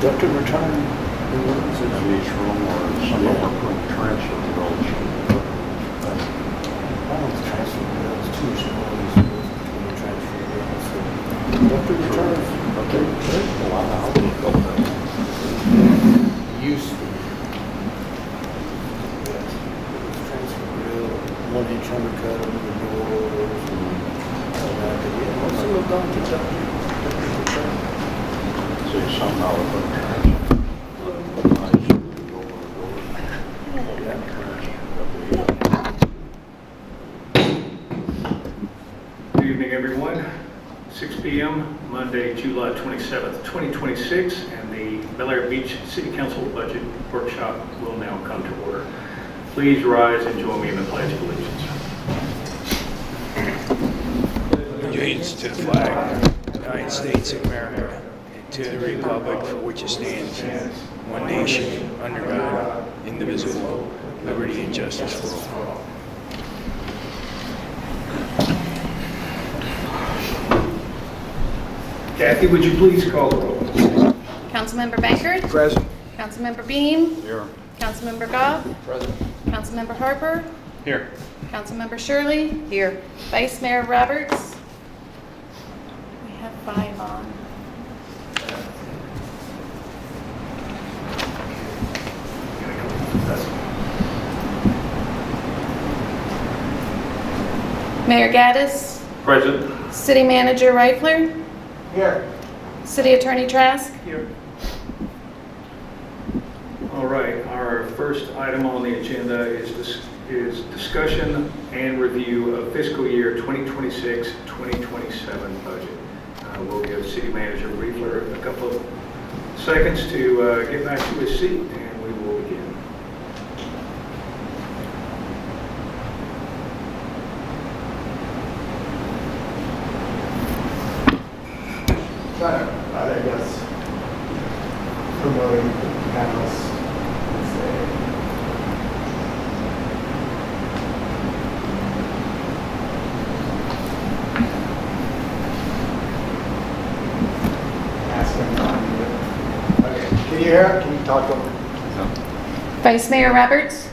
Ducted return. in each room or some of them from transfer roads. One of the transfer bills, two showings between the transfer bills. Ducted returns. Okay. Wow. Used to. Yes. Transfer bill, 1-inch undercut under the doors and all that. But yeah, most of them have gone to ducted return. See, somehow it from transfer. Good evening, everyone. 6 p.m., Monday, July 27th, 2026, and the Bel Air Beach City Council Budget Workshop will now come to order. Please rise and join me in the Pledge of Allegiance. Allegiance to the flag of the United States of America and to the republic for which it stands, one nation, under God, indivisible, liberty and justice for all. Kathy, would you please call the roll? Councilmember Bankert. Present. Councilmember Beam. Here. Councilmember Gobb. Present. Councilmember Harper. Here. Councilmember Shirley. Here. Vice Mayor Roberts. We have 5 on. Mayor Gaddis. Present. City Manager Reifler. Here. City Attorney Trask. Here. All right, our first item on the agenda is discussion and review of fiscal year 2026-2027 budget. We'll give City Manager Reifler a couple of seconds to get back to his seat, and we will begin. I guess promoting panels. Okay, can you hear? Can you talk over? Vice Mayor Roberts.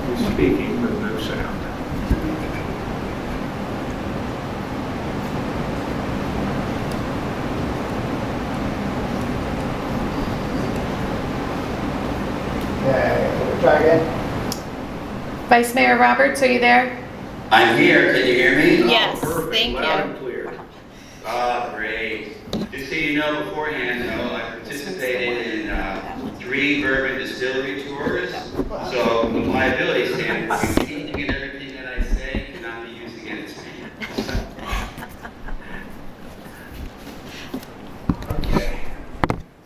He's speaking with no sound. Okay, try again. Vice Mayor Roberts, are you there? I'm here, can you hear me? Yes, Perfect, thank loud you. and clear. Oh, great. Just so you know beforehand, though, I participated in 3 bourbon distillery tours, so from a liability standpoint, anything and everything that I say cannot be used against me. Okay.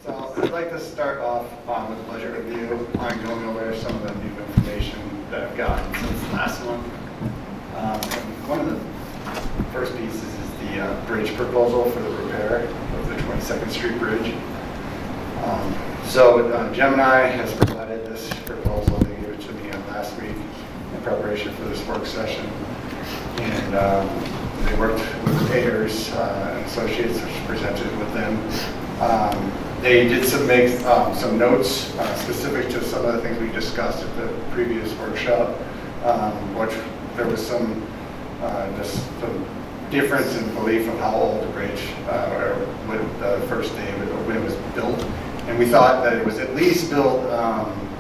So I'd like to start off with a budget review on going over some of the new information that I've gotten since last month. And one of the first pieces is the bridge proposal for the repair of the 22nd Street Bridge. So Gemini has provided this proposal. They gave it to me last week in preparation for this work session. And they worked with Ayers and Associates, which presented with them. They did make some notes specific to some of the things we discussed at the previous workshop, which there was some difference in belief of how old the bridge, or when the first day of it, or when it was built. And we thought that it was at least built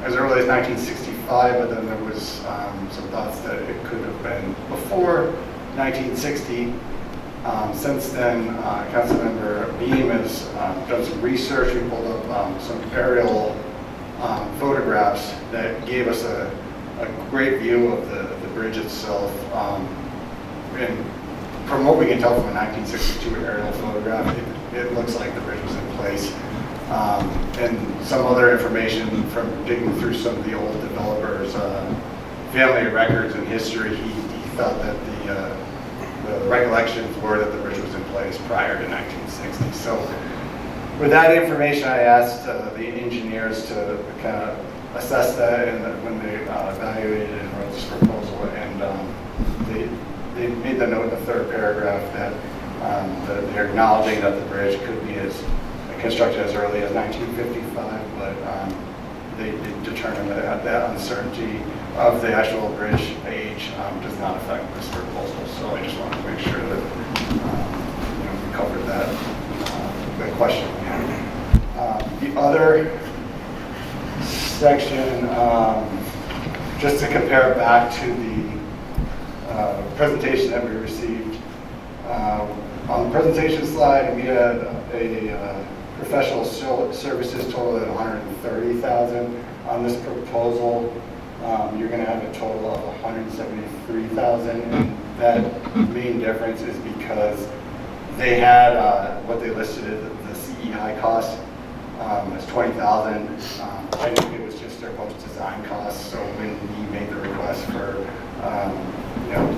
as early as 1965, but then there was some thoughts that it could have been before 1960. Since then, Councilmember Beam has done some research. We pulled up some aerial photographs that gave us a great view of the bridge itself. And from what we can tell from a 1962 aerial photograph, it looks like the bridge was in place. And some other information from digging through some of the old developers' family records and history, he felt that the recollections were that the bridge was in place prior to 1960. So with that information, I asked the engineers to kind of assess that and when they evaluated and wrote this proposal, and they made the note in the third paragraph that They're acknowledging that the bridge could be constructed as early as 1955, but they determined that that uncertainty of the actual bridge age does not affect this proposal. So I just wanted to make sure that we covered that the question we had. The other section, just to compare back to the presentation that we received. On the presentation slide, we had a professional services total at $130,000. On this proposal, you're going to have a total of $173,000, and that main difference is because they had what they listed as the CEI cost as $20,000. I think it was just their post-design costs. So when we made the request for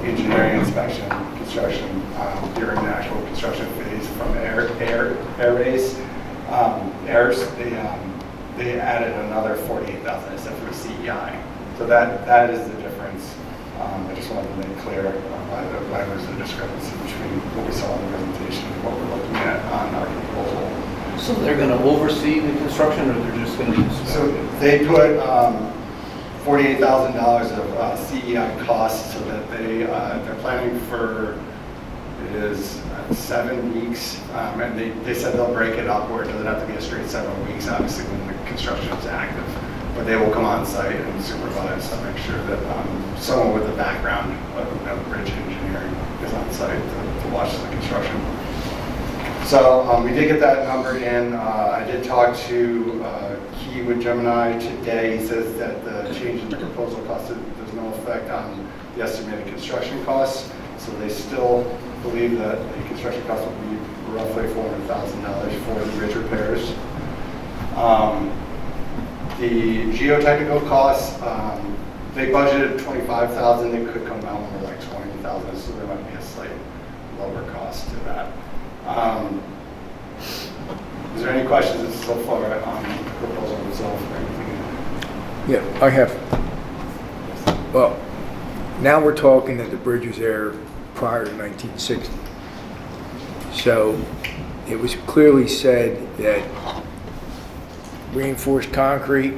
engineering inspection, construction during the actual construction phase from Air Base, they added another $48,000 except for CEI. So that is the difference. I just wanted to make clear why there's a discrepancy between what we saw in the presentation and what we're looking at on our proposal. So they're going to oversee the construction, or they're just going to inspect? So they put $48,000 of CEI costs, so that they're planning for, it is 7 weeks, and they said they'll break it up where it doesn't have to be a straight 7 weeks, obviously when the construction is active. But they will come on site and supervise to make sure that someone with a background of bridge engineering is on site to watch the construction. So we did get that number in. I did talk to Key with Gemini today. He says that the change in the proposal cost, there's no effect on the estimated construction costs. So they still believe that the construction cost will be roughly $400,000 for the bridge repairs. The geotechnical costs, they budgeted $25,000. They could come down more like $20,000, so there might be a slight lower cost to that. Is there any questions so far on the proposal itself or anything? Yeah, I have. Well, now we're talking that the bridge was there prior to 1960. So it was clearly said that reinforced concrete,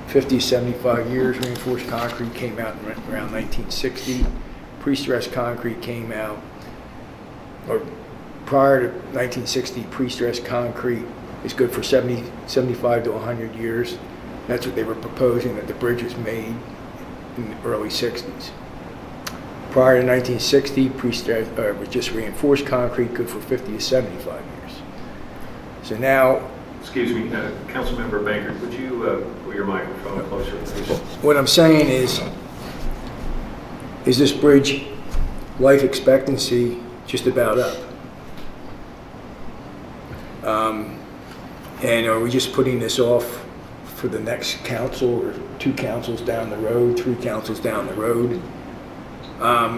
50, 75 years, reinforced concrete came out around 1960. Pre-stressed concrete came out, or prior to 1960, pre-stressed concrete is good for 70, 75 to 100 years. That's what they were proposing, that the bridge was made in the early 60s. Prior to 1960, pre-stressed was just reinforced concrete, good for 50 to 75 years. So now, Excuse me, Councilmember Bankert, would you put your microphone closer, please? what I'm saying is this bridge life expectancy just about up? And are we just putting this off for the next council, or 2 councils down the road, 3 councils down the road?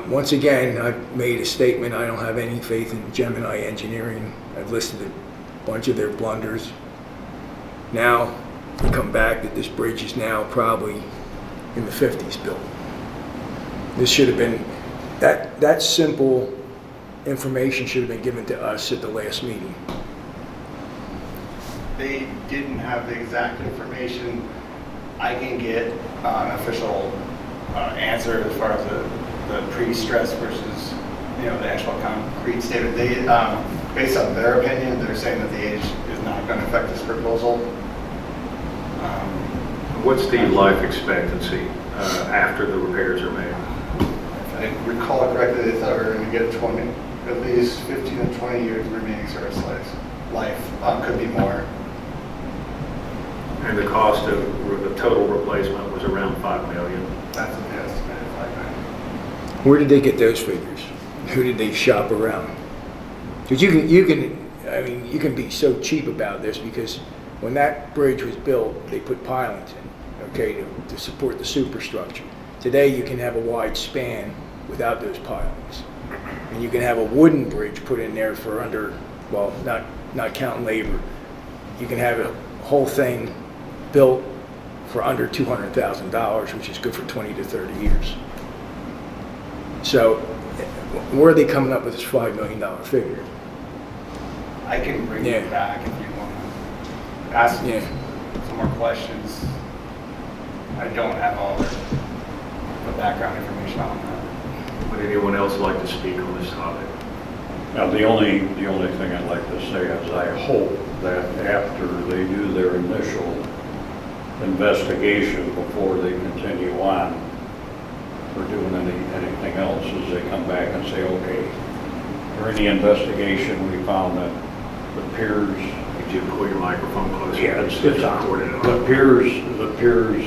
Once again, I've made a statement, I don't have any faith in Gemini Engineering. I've listed a bunch of their blunders. Now, we come back that this bridge is now probably in the 50s built. This should have been, that simple information should have been given to us at the last meeting. They didn't have the exact information. I can get an official answer as far as the pre-stress versus the actual concrete statement. They, based on their opinion, they're saying that the age is not going to affect this proposal. What's the life expectancy after the repairs are made? If I recall correctly, they thought we were going to get at least 15 to 20 years remaining service life. Could be more. And the cost of the total replacement was around $5 million. That's what they estimated, $5 million. Where did they get those figures? Who did they shop around? Because you can be so cheap about this, because when that bridge was built, they put pilings in, okay, to support the superstructure. Today, you can have a wide span without those pilings. And you can have a wooden bridge put in there for under, well, not counting labor. You can have a whole thing built for under $200,000, which is good for 20 to 30 years. So Where are they coming up with this $5 million figure? I can bring Yeah. it back if you want to ask Yeah. some more questions. I don't have all the background information on that. Would anyone else like to speak on this topic? Now, the only thing I'd like to say is I hope that after they do their initial investigation before they continue on or doing anything else, is they come back and say, okay, during the investigation, we found that the piers, Could you pull your microphone closer? yeah, it's on. recorded. The piers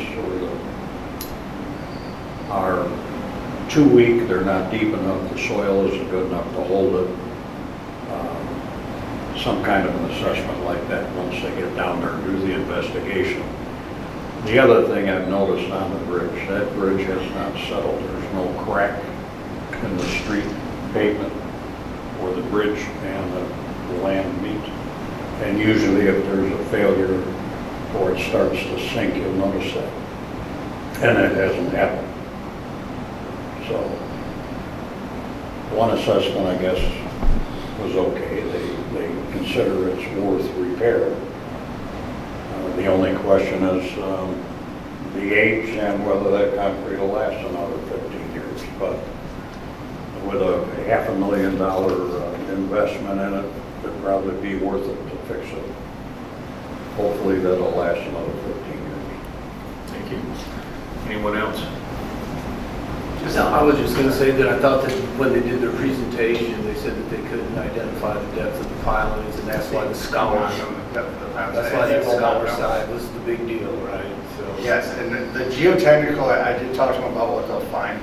are too weak, they're not deep enough, the soil isn't good enough to hold it. Some kind of an assessment like that once they get down there and do the investigation. The other thing I've noticed on the bridge, that bridge has not settled. There's no crack in the street pavement where the bridge and the land meet. And usually if there's a failure or it starts to sink, you'll notice that. And it hasn't happened. So one assessment, I guess, was okay. They consider it's worth repair. The only question is the age and whether that concrete will last another 15 years. But with a $500,000 investment in it, it'd probably be worth it to fix it. Hopefully that'll last another 15 years. Thank you. Anyone else? I was just going to say that I thought that when they did their presentation, they said that they couldn't identify the depth of the pilings, and that's why the scour, that's why the scour side was the big deal, right? So Yes, and the geotechnical, I did talk to them about what they'll find.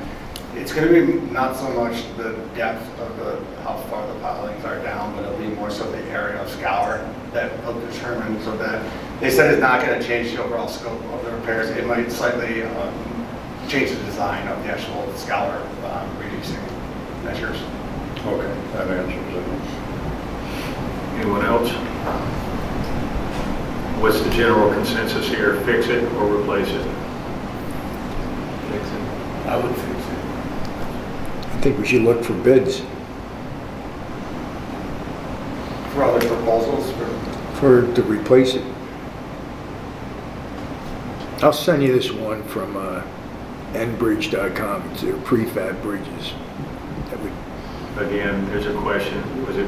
It's going to be not so much the depth of how far the pilings are down, but it'll be more so the area of scour that will determine, so that they said it's not going to change the overall scope of the repairs. It might slightly change the design of the actual scour reducing measures. Okay, that answers it. Anyone else? What's the general consensus here? Fix it or replace it? fix it. I would fix it. I think we should look for bids For other proposals, to replace it. I'll send you this one from nbridge.com. It's their prefab bridges. That would, Again, there's a question. Was it,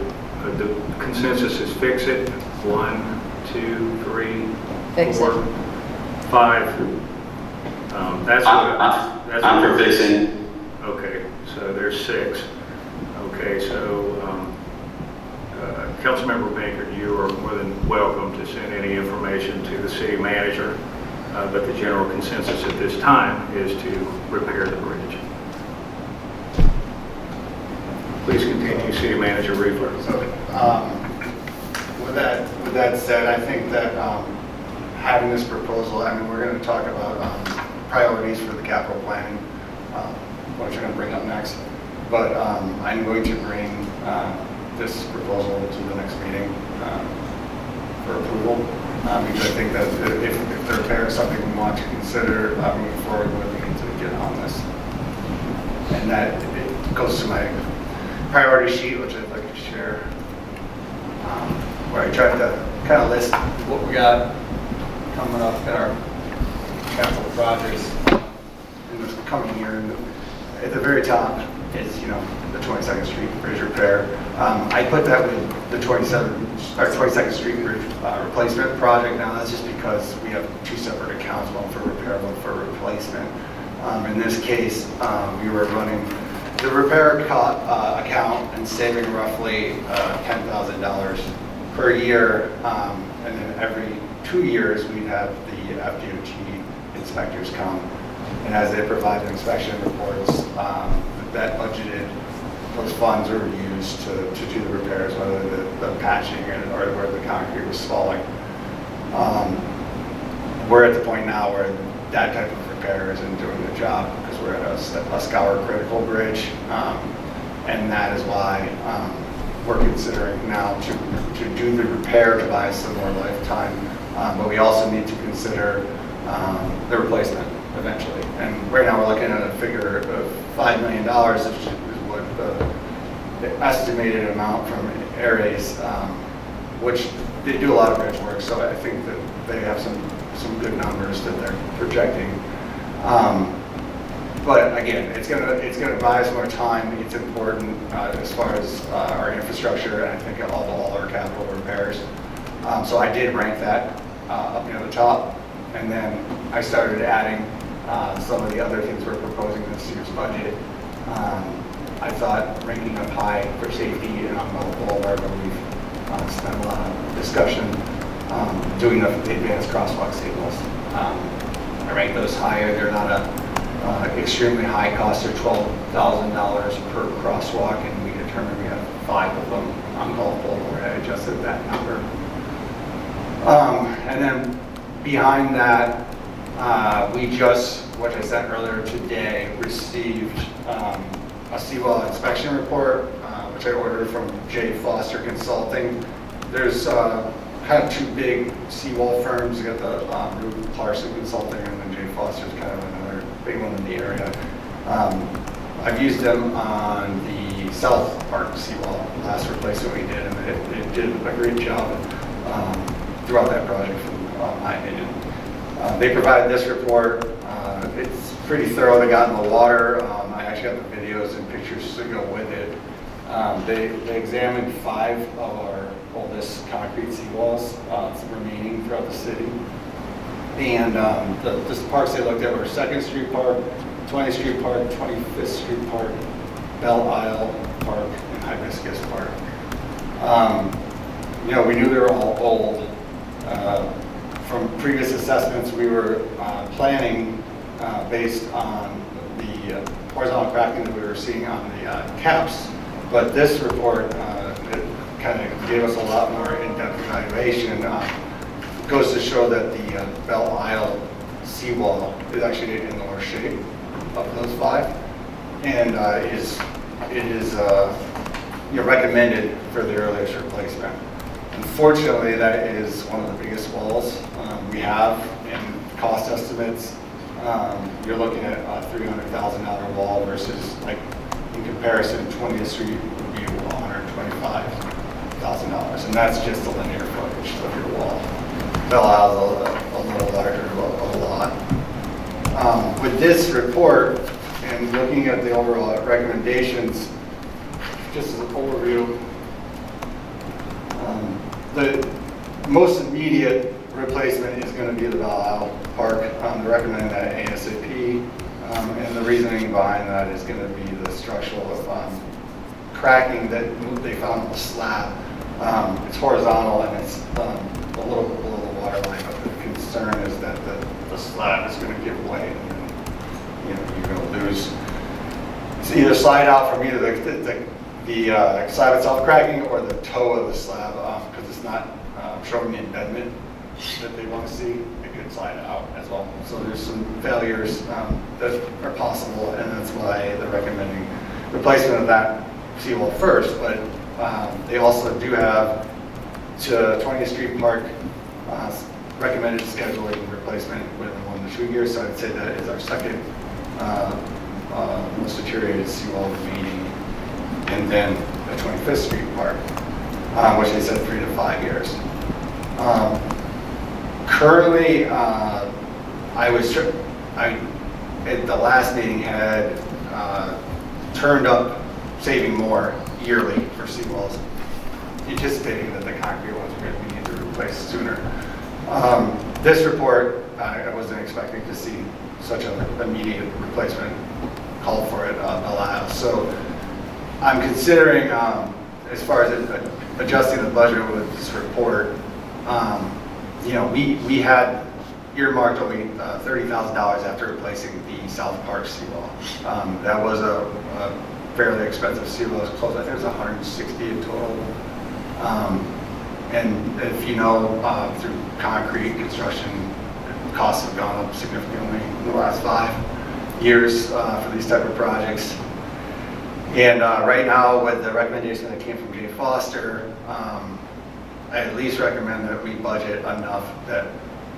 the consensus is fix it? 1, 2, 3, Fix 4, it. 5. That's what I'm for fixing. Okay, so there's 6. Okay, so Councilmember Baker, you are more than welcome to send any information to the city manager, but the general consensus at this time is to repair the bridge. Please continue, City Manager Riefler. So, with that said, I think that having this proposal, I mean, we're going to talk about priorities for the capital planning, which I'm going to bring up next. But I'm going to bring this proposal to the next meeting for approval, because I think that if the repair is something we want to consider moving forward with, we need to get on this. And that it goes to my priority sheet, which I'd like to share, where I tried to kind of list what we got coming up in our capital projects in this coming year. And at the very top is, the 22nd Street Bridge repair. I put that with the 22nd Street Bridge replacement project. Now that's just because we have two separate accounts, one for repair, one for replacement. In this case, we were running the repair account and saving roughly $10,000 per year, and then every 2 years we'd have the FDOT inspectors come, and as they provide the inspection reports, that budgeted, those funds are used to do the repairs, whether the patching or where the concrete was falling. We're at the point now where that type of repair isn't doing the job because we're at a scour critical bridge, and that is why we're considering now to do the repair to buy some more lifetime, but we also need to consider the replacement eventually. And right now we're looking at a figure of $5 million, which is what the the estimated amount from Ares, which they do a lot of bridge work, so I think that they have some good numbers that they're projecting. But again, it's gonna buy us more time. It's important as far as our infrastructure, and I think all our capital repairs. So I did rank that up near the top, and then I started adding some of the other things we're proposing in this year's budget. I thought ranking up high for safety and on Bell Boulevard, where we've spent a lot of discussion doing the advanced crosswalk signals. I rank those higher. They're not a extremely high cost. They're $12,000 per crosswalk, and we determined we have 5 of them on Bell Boulevard. I adjusted that number. And then behind that, we just, which I said earlier today, received a seawall inspection report, which I ordered from J. Foster Consulting. There's kind of 2 big seawall firms. You got the Rube Clarkson Consulting, and then J. Foster's kind of another big one in the area. I've used them on the South Park seawall, last replacement we did, and they did a great job throughout that project, from my opinion. They provided this report. It's pretty thorough. They got in the water. I actually got the videos and pictures to go with it. They examined 5 of our oldest concrete seawalls remaining throughout the city. And the parks they looked at were 2nd Street Park, 20th Street Park, 25th Street Park, Belle Isle Park, and Hibiscus Park. We knew they were all old. From previous assessments, we were planning based on the horizontal cracking that we were seeing on the caps. But this report kind of gave us a lot more in-depth evaluation. Goes to show that the Belle Isle seawall is actually in the worst shape of those 5, and it is recommended for the earliest replacement. Unfortunately, that is one of the biggest walls we have in cost estimates. You're looking at a $300,000 wall versus, like, in comparison, 20th Street would be $125,000, and that's just the linear footage of your wall. Belle Isle's a little larger, a lot. With this report and looking at the overall recommendations, just as an overview, the most immediate replacement is going to be the Belle Isle Park. They're recommending that ASAP, and the reasoning behind that is going to be the structural cracking that they found on the slab. It's horizontal and it's a little bit below the water line, but the concern is that the slab is going to give way, and then, you're going to lose. It's either slide out from either the slab itself cracking or the toe of the slab, because it's not showing the embedment that they want to see. It could slide out as well. So there's some failures that are possible, and that's why they're recommending replacement of that seawall first. But they also do have to 20th Street Park recommended scheduling replacement within 1 to 2 years. So I'd say that is our second most deteriorated seawall remaining, and then the 25th Street Park, which they said 3 to 5 years. Currently, I at the last meeting had turned up saving more yearly for seawalls, anticipating that the concrete ones were going to be needed to replace sooner. This report, I wasn't expecting to see such an immediate replacement call for it, Belle Isle. So I'm considering, as far as adjusting the budget with this report, we had earmarked only $30,000 after replacing the South Park seawall. That was a fairly expensive seawall. It was close, I think it was 160 in total. And if you know, through concrete construction, costs have gone up significantly in the last 5 years for these type of projects. And right now, with the recommendation that came from J. Foster, I at least recommend that we budget enough that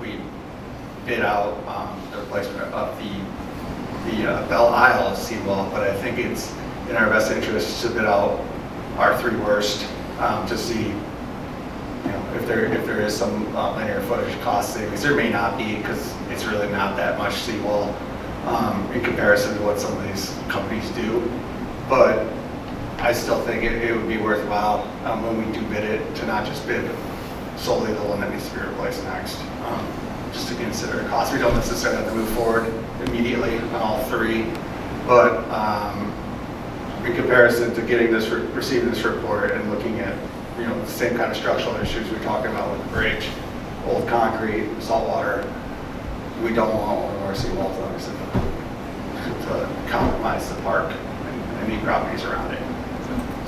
we bid out the replacement of the Belle Isle seawall. But I think it's in our best interest to bid out our three worst, to see, if there is some linear footage cost savings. There may not be, because it's really not that much seawall in comparison to what some of these companies do. But I still think it would be worthwhile when we do bid it to not just bid solely the one that needs to be replaced next, just to consider cost. We don't necessarily have to move forward immediately on all three, but in comparison to getting this, receiving this report and looking at the same kind of structural issues we're talking about with the bridge, old concrete, salt water, we don't want one of our seawalls obviously to compromise the park and any properties around it.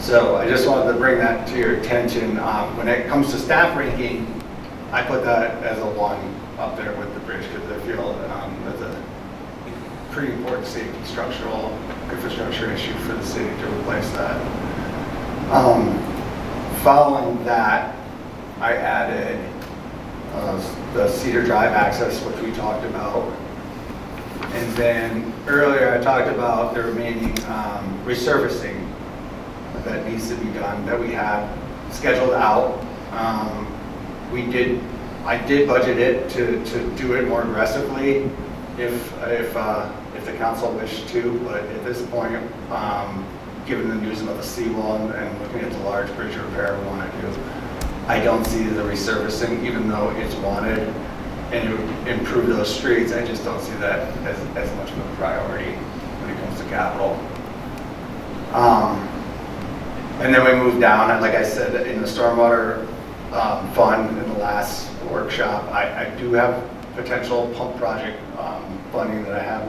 So I just wanted to bring that to your attention. When it comes to staff ranking, I put that as a 1 up there with the bridge, because I feel that's a pretty important safety structural infrastructure issue for the city to replace that. Following that, I added the Cedar Drive access, which we talked about. And then earlier I talked about the remaining resurfacing that needs to be done, that we have scheduled out. I did budget it to do it more aggressively if the council wished to, but at this point, given the news about the seawall and looking at the large bridge repair we want to do, I don't see the resurfacing, even though it's wanted and it would improve those streets. I just don't see that as much of a priority when it comes to capital. And then we move down, and like I said, in the stormwater fund in the last workshop, I do have potential pump project funding that I have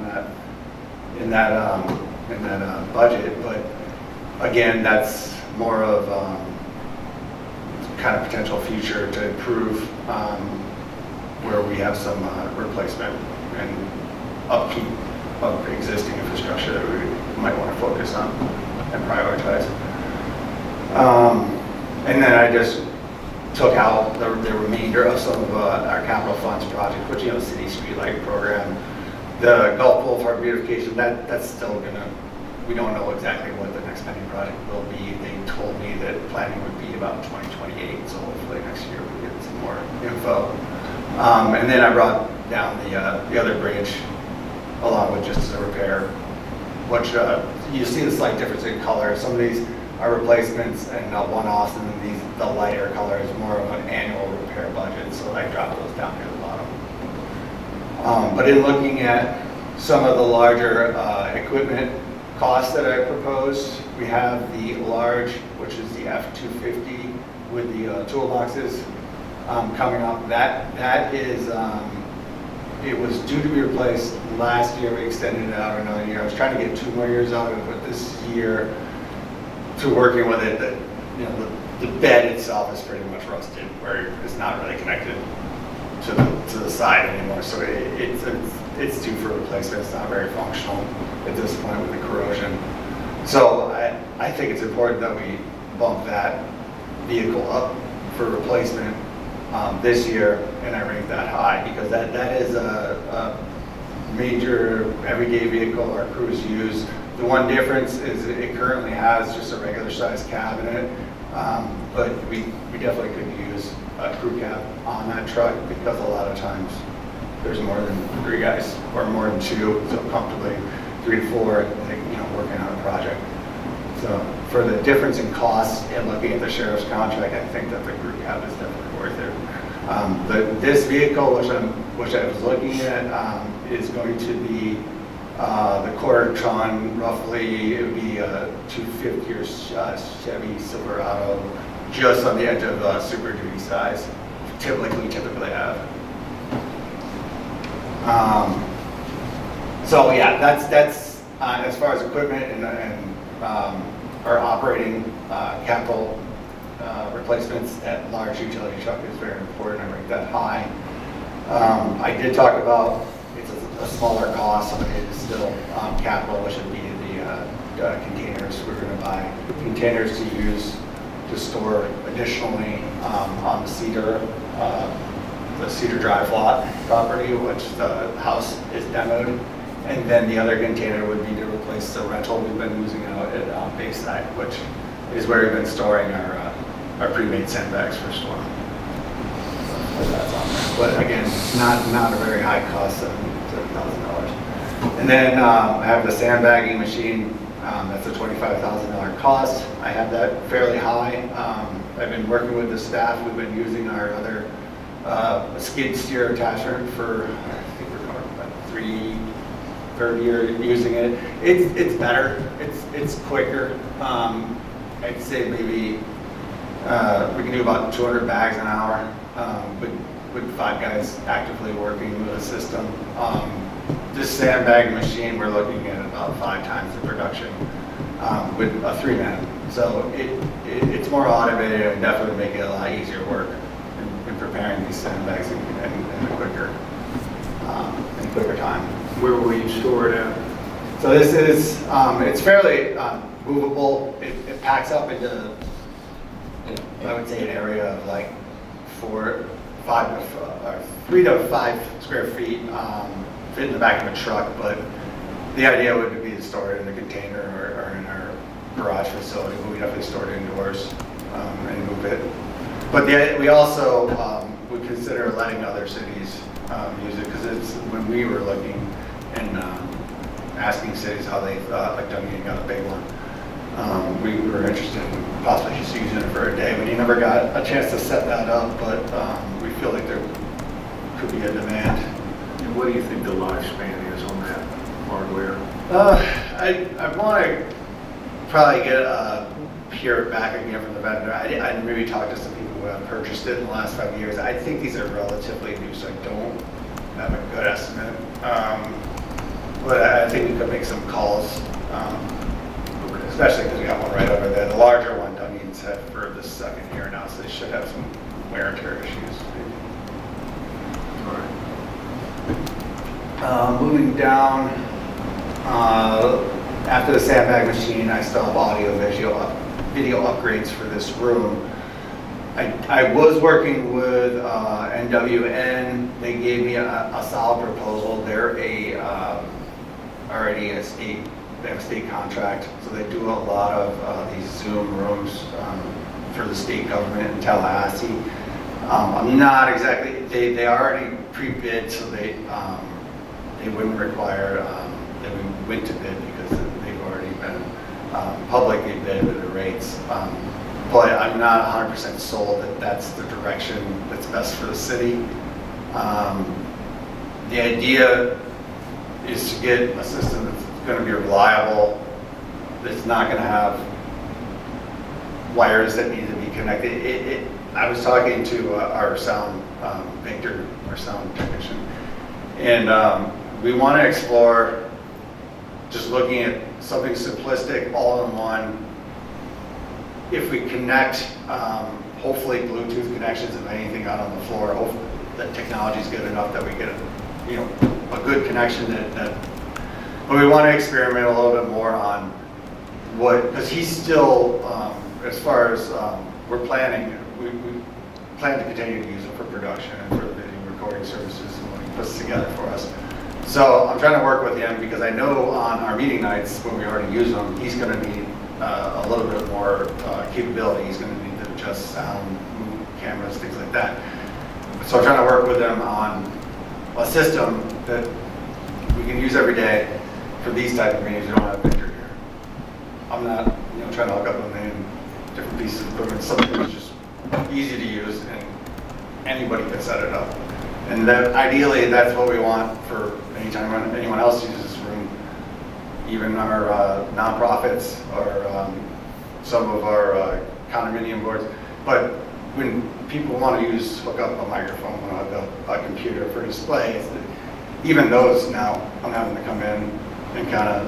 in that budget, but again, that's more of kind of potential future to improve where we have some replacement and upkeep of existing infrastructure that we might want to focus on and prioritize. And then I just took out the remainder of some of our capital funds project, which, city streetlight program, the Gulf Boulevard beautification, that's still we don't know exactly what the next pending project will be. They told me that planning would be about 2028, so hopefully next year we'll get some more info. And then I brought down the other bridge along with just as a repair, which you see the slight difference in color. Some of these are replacements and one-offs, and then the lighter color is more of an annual repair budget, so I dropped those down near the bottom. But in looking at some of the larger equipment costs that I proposed, we have the large, which is the F-250 with the toolboxes coming up. That is, it was due to be replaced last year. We extended it out another year. I was trying to get 2 more years out of it, but this year, to working with it, that the bed itself is pretty much rusted, where it's not really connected to the side anymore. So it's due for replacement. It's not very functional at this point with the corrosion. So I think it's important that we bump that vehicle up for replacement this year, and I rate that high because that is a major everyday vehicle our crews use. The one difference is it currently has just a regular size cab in it, but we definitely could use a crew cab on that truck because a lot of times there's more than 3 guys or more than 2, so comfortably 3 to 4, working on a project. So for the difference in costs and looking at the sheriff's contract, I think that the crew cab is definitely worth it. This vehicle, which I was looking at, is going to be the Quarter-Ton, roughly it would be a 250 or Chevy Silverado, just on the edge of Super Duty size, typically have. So yeah, that's as far as equipment and our operating capital replacements. That large utility truck is very important. I rate that high. I did talk about it's a smaller cost, but it is still capital, which would be the containers. We're going to buy containers to use to store additionally on the Cedar Drive lot property, which the house is demoed. And then the other container would be to replace the rental we've been using out at Bayside, which is where we've been storing our pre-made sandbags for storm. So that's on there. But again, not a very high cost, $7,000. And then I have the sandbagging machine. That's a $25,000 cost. I have that fairly high. I've been working with the staff. We've been using our other skid steer attachment for, I think we're going about third year using it. It's better. It's quicker. I'd say maybe we can do about 200 bags an hour with 5 guys actively working with the system. This sandbag machine, we're looking at about 5 times the production with a 3-man. So it's more automated and definitely make it a lot easier work in preparing these sandbags in a quicker time. Where will you store it at? So this is, it's fairly movable. It packs up into, I would say, an area of like 3 to 5 square feet, fit in the back of a truck, but the idea would be to store it in a container or in our garage facility, but we definitely store it indoors and move it. But we also would consider letting other cities use it, because it's when we were looking and asking cities how they thought, like Dunedin got a big one. We were interested in possibly just using it for a day. We never got a chance to set that up, but we feel like there could be a demand. And what do you think the lifespan is on that hardware? I want to probably hear it back again from the vendor. I maybe talked to some people who have purchased it in the last 5 years. I think these are relatively new, so I don't have a good estimate. But I think we could make some calls, especially because we got one right over there. The larger one, Dunedin's had for the second year now, so they should have some wear and tear issues. All right. Moving down, after the sandbag machine, I still have audio video upgrades for this room. I was working with NWN. They gave me a solid proposal. They're already a state, they have a state contract, so they do a lot of these Zoom rooms for the state government in Tallahassee. I'm not exactly, they already pre-bid, so they wouldn't require that we went to bid because they've already been publicly bid at the rates. But I'm not 100% sold that that's the direction that's best for the city. The idea is to get a system that's going to be reliable, that's not going to have wires that need to be connected. I was talking to our sound, Victor, our sound technician, and we want to explore just looking at something simplistic, all-in-one. If we connect, hopefully Bluetooth connections of anything out on the floor, hopefully the technology is good enough that we get a good connection but we want to experiment a little bit more on because he's still, as far as we're planning, we plan to continue to use it for production and for the video recording services and what he puts together for us. So I'm trying to work with him because I know on our meeting nights when we already use them, he's going to need a little bit more capability. He's going to need to adjust sound, move cameras, things like that. So I'm trying to work with him on a system that we can use every day for these type of meetings. We don't have Victor here. I'm not trying to hook up a million different pieces of equipment. Something that's just easy to use and anybody can set it up. And that ideally that's what we want for anytime anyone else uses this room, even our nonprofits or some of our condominium boards. But when people want to hook up a microphone, hook up a computer for display, even those now, I'm having to come in and kind of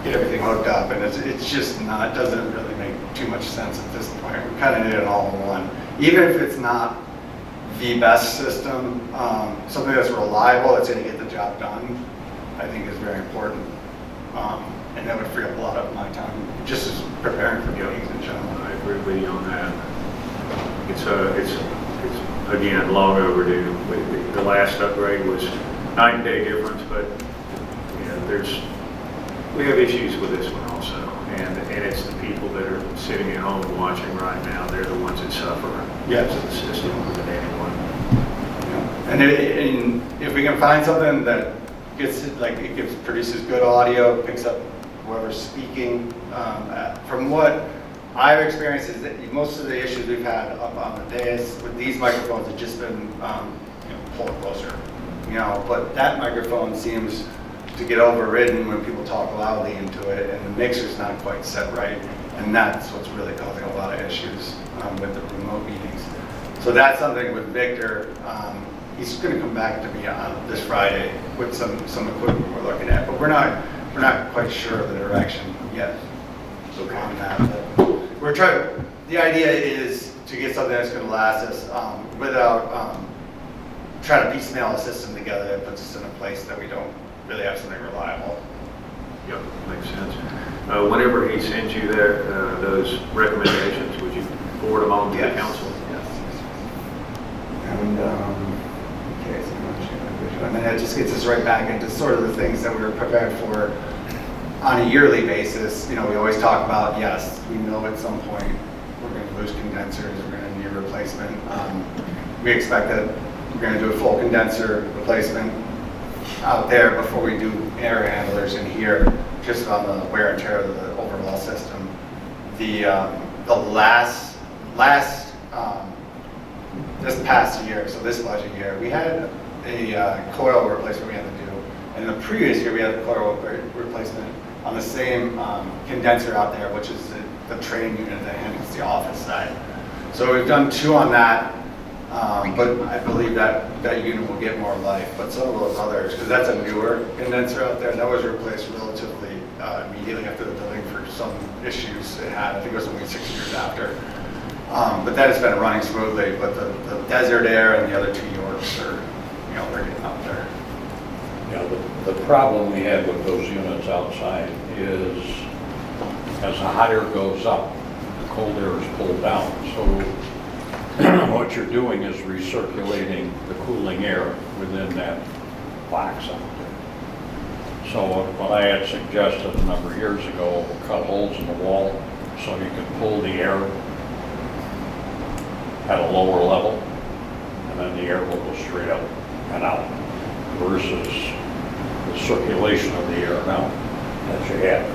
get everything hooked up, and it's just not, it doesn't really make too much sense at this point. We kind of need it all in one. Even if it's not the best system, something that's reliable, that's going to get the job done, I think is very important. And that would free up a lot of my time, just as preparing for meetings in general. I agree with you on that. It's again, long overdue. The last upgrade was night and day difference, but we have issues with this one also. and it's the people that are sitting at home watching right now, they're the ones that suffer. Yes. Because of the system more than anyone. And if we can find something that produces good audio, picks up whoever's speaking, from what I've experienced is that most of the issues we've had up on the dais with these microphones have just been, pull it closer, but that microphone seems to get overridden when people talk loudly into it, and the mixer's not quite set right, and that's what's really causing a lot of issues with the remote meetings. So that's something with Victor. He's going to come back to me on this Friday with some equipment we're looking at, but we're not quite sure of the direction yet on that. But we're trying. The idea is to get something that's going to last us without trying to piecemeal a system together that puts us in a place that we don't really have something reliable. Yep, makes sense. Whenever he sends you those recommendations, would you forward them on to the Yes. council? Yes. And okay, so and then it just gets us right back into sort of the things that we were prepared for on a yearly basis. We always talk about, yes, we know at some point we're going to lose condensers, we're going to need a replacement. We expect that we're going to do a full condenser replacement out there before we do air handlers in here, just on the wear and tear of the overall system. The last this past year, so this budget year, we had a coil replacement we had to do. And the previous year, we had a coil replacement on the same condenser out there, which is the train unit that handles the office side. So we've done 2 on that, but I believe that unit will get more life. But some of those others, because that's a newer condenser out there, that was replaced relatively immediately after the building for some issues it had. I think it was only 6 years after. But that has been running smoothly. But the Desert Air and the other 2 Yorks are, they're getting up there. The problem we have with those units outside is as the hot air goes up, the cold air is pulled down. So what you're doing is recirculating the cooling air within that box out there. So what I had suggested a number of years ago, cut holes in the wall so you can pull the air at a lower level, and then the air will go straight up and out, versus the circulation of the air now that you have.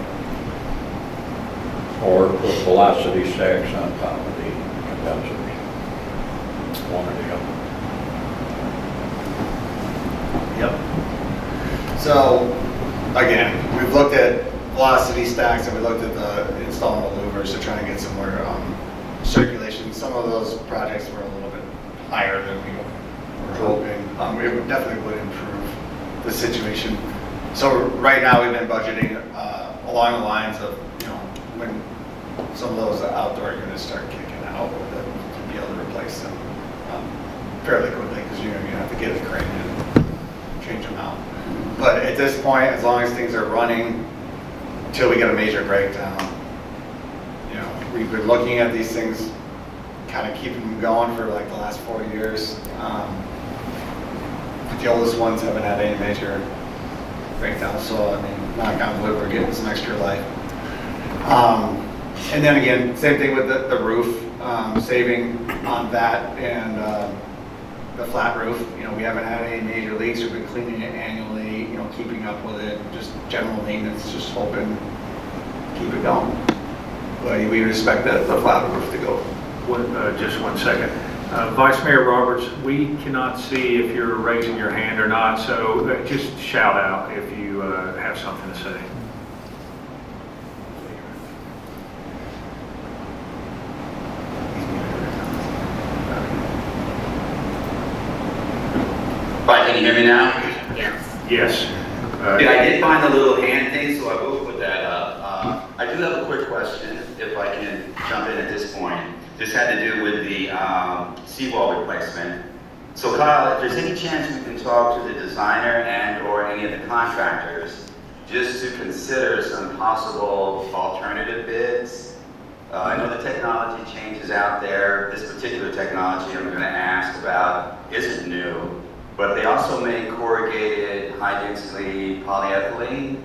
Or put velocity stacks on top of the condensers. One or the other. Yep. So, again, we've looked at velocity stacks and we looked at the installing the louvers to try and get some more circulation. Some of those projects were a little bit higher than we were hoping. It definitely would improve the situation. So right now we've been budgeting along the lines of, when some of those outdoor units start kicking out, to be able to replace them fairly quickly, because you have to get a crane and change them out. But at this point, as long as things are running until we get a major breakdown, we've been looking at these things, kind of keeping them going for like the last 4 years. The oldest ones haven't had any major breakdowns, so I mean, knock on wood, we're getting some extra life. And then again, same thing with the roof, saving on that and the flat roof. We haven't had any major leaks. We've been cleaning it annually, keeping up with it, just general maintenance, just hoping keep it going. But we would expect the flat roof to go. Just 1 second. Vice Mayor Roberts, we cannot see if you're raising your hand or not, so just shout out if you have something to say. Right, can you hear me now? Yes. Yes. Yeah, I did find the little hand thing, so I will put that up. I do have a quick question, if I can jump in at this point. This had to do with the seawall replacement. So Kyle, if there's any chance we can talk to the designer and or any of the contractors, just to consider some possible alternative bids. I know the technology changes out there. This particular technology I'm going to ask about isn't new, but they also make corrugated high-density polyethylene.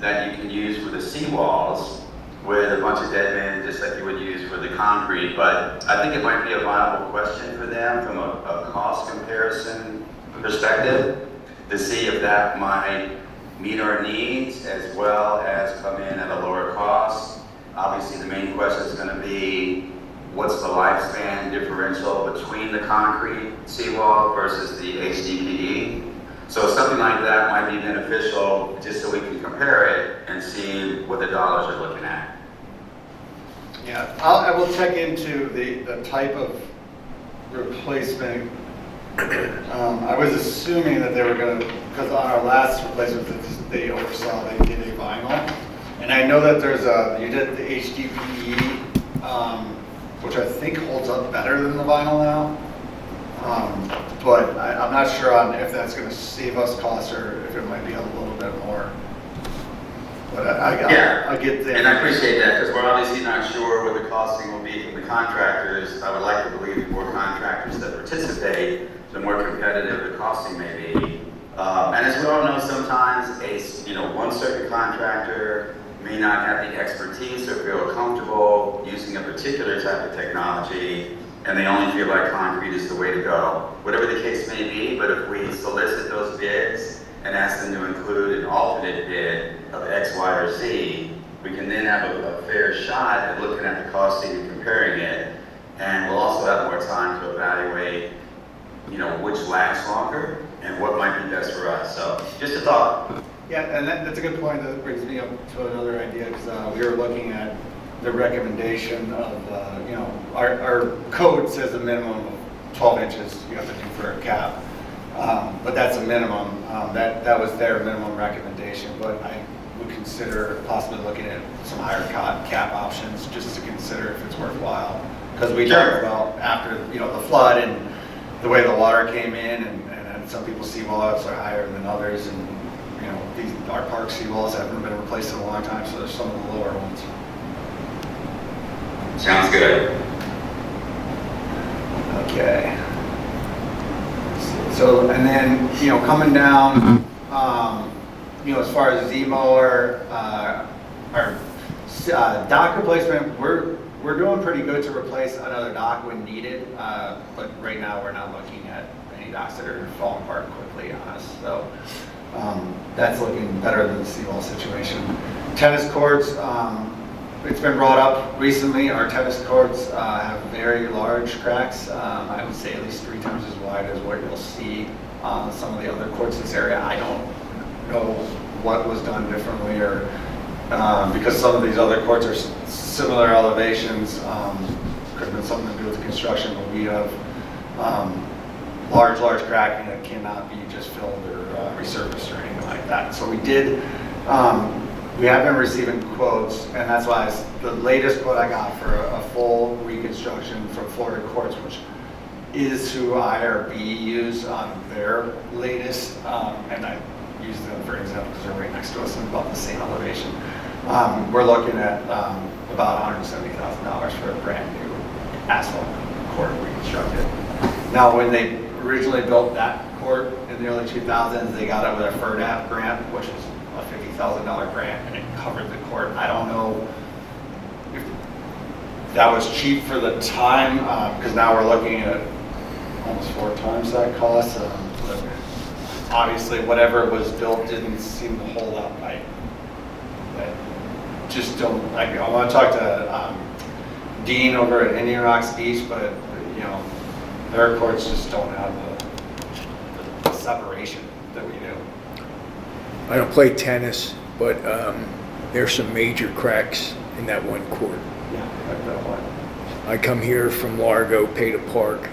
that you can use for the seawalls with a bunch of dead men, just like you would use for the concrete. But I think it might be a viable question for them from a cost comparison perspective to see if that might meet our needs as well as come in at a lower cost. Obviously, the main question is going to be, what's the lifespan differential between the concrete seawall versus the HDPE? So something like that might be beneficial, just so we can compare it and see what the dollars are looking at. Yeah, I will check into the type of replacement. I was assuming that they were going to, because on our last replacement that they oversaw, they did a vinyl. And I know that you did the HDPE, which I think holds up better than the vinyl now. But I'm not sure on if that's going to save us costs or if it might be a little bit more. But I get that. And I appreciate that, because we're obviously not sure what the costing will be from the contractors. I would like to believe the more contractors that participate, the more competitive the costing may be. And as we all know, sometimes one certain contractor may not have the expertise or feel comfortable using a particular type of technology, and they only feel like concrete is the way to go. Whatever the case may be, but if we solicit those bids and ask them to include an alternate bid of X, Y, or Z, we can then have a fair shot at looking at the costing and comparing it, and we'll also have more time to evaluate, which lasts longer and what might be best for us. So, just a thought. Yeah, and that's a good point. That brings me up to another idea, because we were looking at the recommendation of, our code says a minimum of 12 inches you have to do for a cap. But that's a minimum. That was their minimum recommendation, but I would consider possibly looking at some higher cap options just to consider if it's worthwhile. Because we talked about after, the flood and the way the water came in, and some people's seawalls are higher than others, and our park seawalls haven't been replaced in a long time, so there's some of the lower ones. Sounds good. Okay. So, and then, coming down, as far as Z-mower, our dock replacement, we're doing pretty good to replace another dock when needed, but right now we're not looking at any docks that are falling apart quickly on us. So that's looking better than the seawall situation. Tennis courts, it's been brought up recently. Our tennis courts have very large cracks. I would say at least 3 times as wide as what you'll see on some of the other courts in this area. I don't know what was done differently, or because some of these other courts are similar elevations. Could have been something to do with the construction, but we have large cracking that cannot be just filled or resurfaced or anything like that. So we did. We have been receiving quotes, and that's why the latest quote I got for a full reconstruction from Florida Courts, which is who IRB used on their latest, and I use them for example because they're right next to us and about the same elevation. We're looking at about $170,000 for a brand new asphalt court reconstructed. Now, when they originally built that court in the early 2000s, they got it with a FERDAP grant, which is a $50,000 grant, and it covered the court. I don't know if that was cheap for the time, because now we're looking at almost 4 times that cost. But obviously, whatever was built didn't seem to hold up. I just don't. I want to talk to Dean over at Indian Rocks Beach, but their courts just don't have the separation that we do. I don't play tennis, but there's some major cracks in that one court. Yeah, like that one. I come here from Largo, pay to park.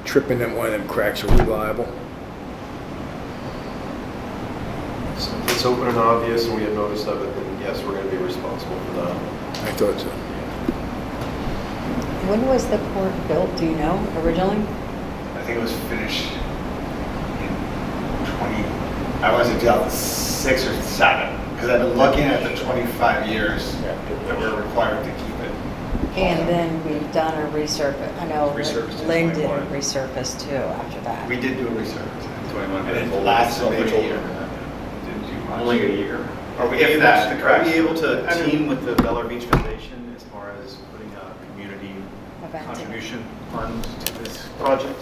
Tripping in one of them cracks are reliable. So if it's open and obvious and we have notice of it, then yes, we're going to be responsible for that. I thought so. When was the court built, do you know, originally? I think it was finished in 20, I want to say 2006 or 7, because I've been looking at the 25 years that we're required to keep it. And then we've done a resurface. I know Resurfaced in Lynn did a 21. resurface too after that. We did do a resurface in 21, and it Much lasted maybe a older year. than that. Didn't do much. Only a year. If that's the Are correct. we able to team with the Bel Air Beach Foundation as far as putting a community Event. contribution fund to this project?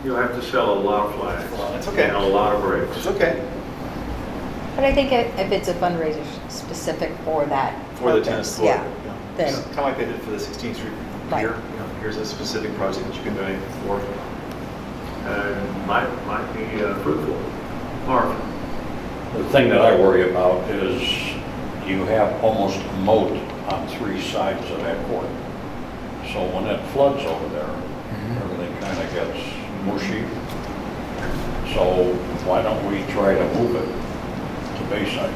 You'll have to sell a lot of flags. That's okay. And a lot of bricks. It's okay. But I think if it's a fundraiser specific for that For the purpose, tennis court. yeah, then, Kind of like they did for the 16th Street Right. Pier. Here's a specific project that you can donate for. Might be fruitful. Mark? The thing that I worry about is you have almost a moat on 3 sides of that court. So when it floods over there, everything kind of gets mushy. So why don't we try to move it to Bayside?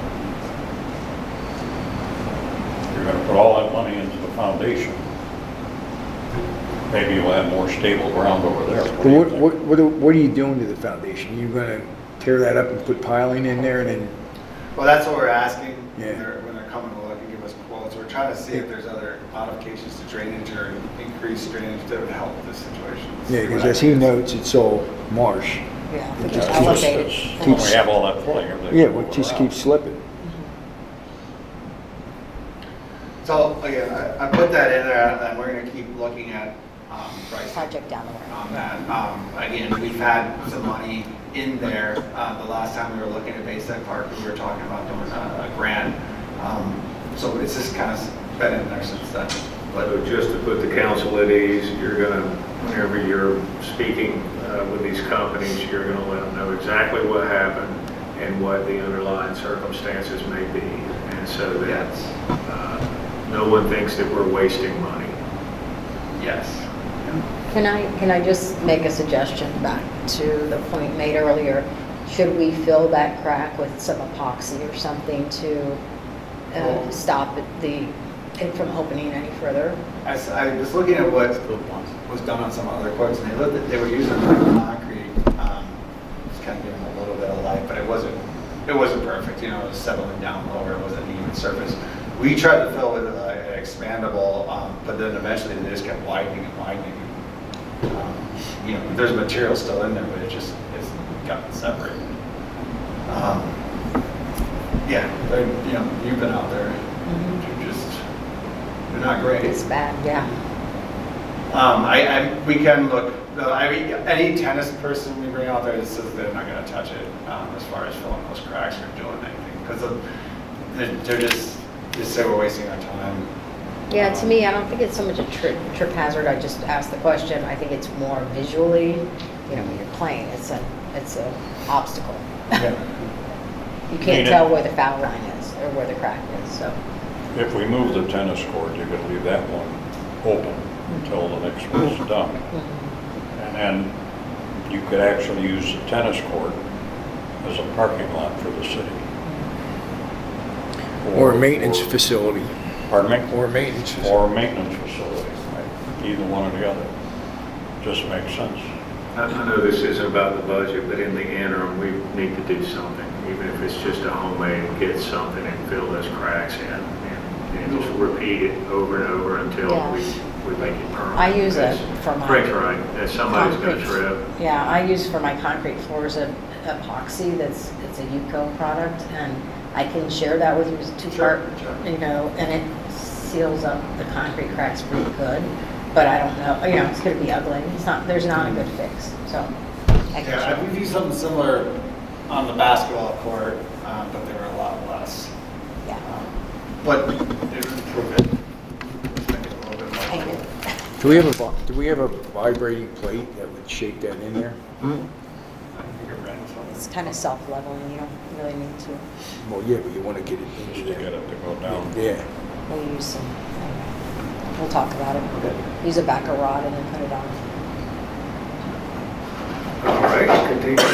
You're gonna put all that money into the foundation. Maybe you'll have more stable ground over there. What do you think? What are you doing to the foundation? You gonna tear that up and put piling in there and then, Well, that's what we're asking Yeah. when they're coming to look and give us quotes. We're trying to see if there's other modifications to drainage or increased drainage that would help this situation. yeah, because as he notes, it's all marsh. yeah, if we Yeah, just it's elevate it. just- When we have all that flooding, everything. Yeah, will well, go it just around. keeps slipping. So again, I put that in there and we're gonna keep looking at pricing Project down the road. on that. Again, we've had some money in there. The last time we were looking at Bayside Park, we were talking about doing a grant. So it's just kind of been in there since then. But So just to put the council at ease, you're gonna, whenever you're speaking with these companies, you're gonna let them know exactly what happened and what the underlying circumstances may be. And so that yes, no one thinks that we're wasting money. yes. Can I just make a suggestion back to the point made earlier? Should we fill that crack with some epoxy or something to stop it from opening any further? I was looking at what was done on some other quotes, and they were using like concrete, just kind of giving a little bit of life, but it wasn't perfect. It was settling down lower. It wasn't an even surface. We tried to fill with an expandable, but then eventually they just kept widening and widening. There's material still in there, but it's gotten separated. Yeah, you've been out there. They're not great. It's bad, yeah. We can look, any tennis person we bring out there that says they're not gonna touch it, as far as filling those cracks or doing anything, because they're just say we're wasting our time. Yeah, to me, I don't think it's so much a trip hazard. I just asked the question. I think it's more visually, when you're playing, it's a obstacle. Yeah. You can't tell where the foul line is or where the crack is, so. If we move the tennis court, you could leave that one open until the next one's done. And then you could actually use the tennis court as a parking lot for the city. Or a maintenance facility. Pardon me? Or a maintenance facility. Or a maintenance facility, right? Either one or the other. Just makes sense. I know this isn't about the budget, but in the interim, we need to do something, even if it's just a homemade, get something and fill those cracks in. And just repeat it over and over until Yeah. we make it permanent. I use it for my Brick's right, that somebody's gonna concrete. trip. Yeah, I use for my concrete floors an epoxy it's a UCO product, and I can share that with you as a two-part, and it seals up the concrete cracks pretty good. But I don't know, it's gonna be ugly. There's not a good fix, so I can share. We've used something similar on the basketball court, but they were a lot less. Yeah. But it improved it. Just make it a little bit more. Paint it. Do we have a vibrating plate that would shake that in there? It's kind of self-leveling, you don't really need to. Well, yeah, but you want to get it Just into to get there. it to go down. Yeah. We'll use some, we'll talk about it. Use a backer rod and then put it on. All right, continue.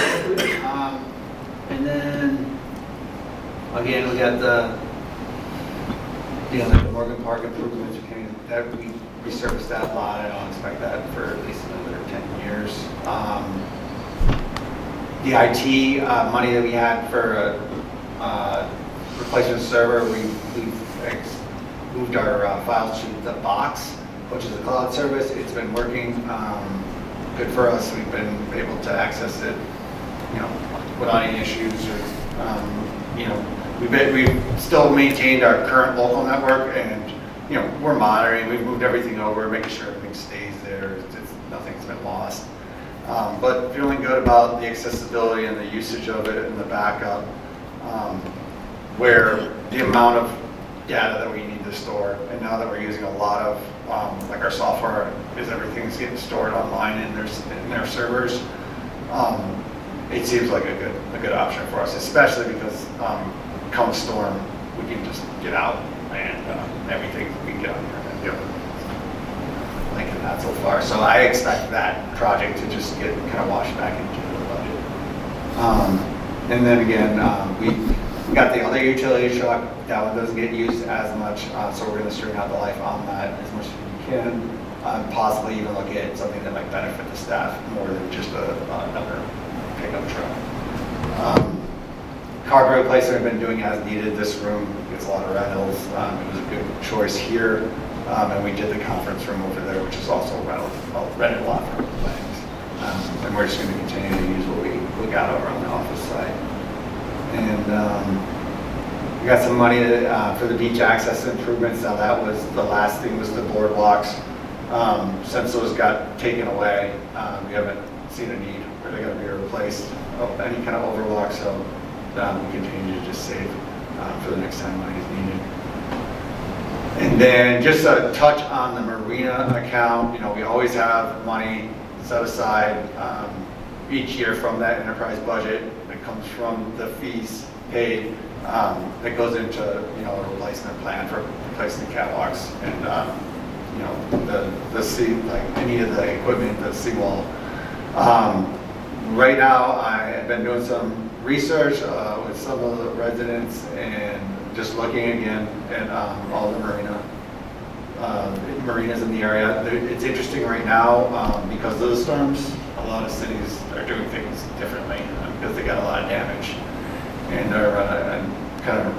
And then, again, we got the Morgan Park improvements, that we resurfaced that lot. I don't expect that for at least another 10 years. The IT money that we had for replacement server, we've moved our files to the Box, which is a cloud service. It's been working good for us. We've been able to access it, without any issues or, we've still maintained our current local network, and, you know, we're monitoring, we've moved everything over, making sure everything stays there, nothing's been lost. But feeling good about the accessibility and the usage of it and the backup, where the amount of data that we need to store, and now that we're using a lot of, like our software, is everything's getting stored online in their servers. It seems like a good option for us, especially because come storm, we can just get out and everything we can get on here. Liking that so far. So I expect that project to just get kind of washed back into the budget. And then again, we got the other utility truck. That one doesn't get used as much, so we're going to string out the life on that as much as we can. Possibly even look at something that might benefit the staff more than just another pickup truck. Cargo replacement I've been doing as needed. This room gets a lot of rentals. It was a good choice here. And we did the conference room over there, which is also rented a lot for things. And we're just going to continue to use what we got over on the office side. And we got some money for the beach access improvements. Now that was the last thing, was the boardwalks. Since those got taken away, we haven't seen a need where they're going to be replaced, any kind of overlock. So we continue to just save for the next time money is needed. And then just a touch on the marina account. You know, we always have money set aside each year from that enterprise budget that comes from the fees paid that goes into, you know, a replacement plan for replacing the catwalks and you know, the sea, like any of the equipment, the seawall. Right now, I have been doing some research with some of the residents and just looking again at all the marinas in the area. It's interesting right now because of the storms. A lot of cities are doing things differently because they got a lot of damage, and they're kind of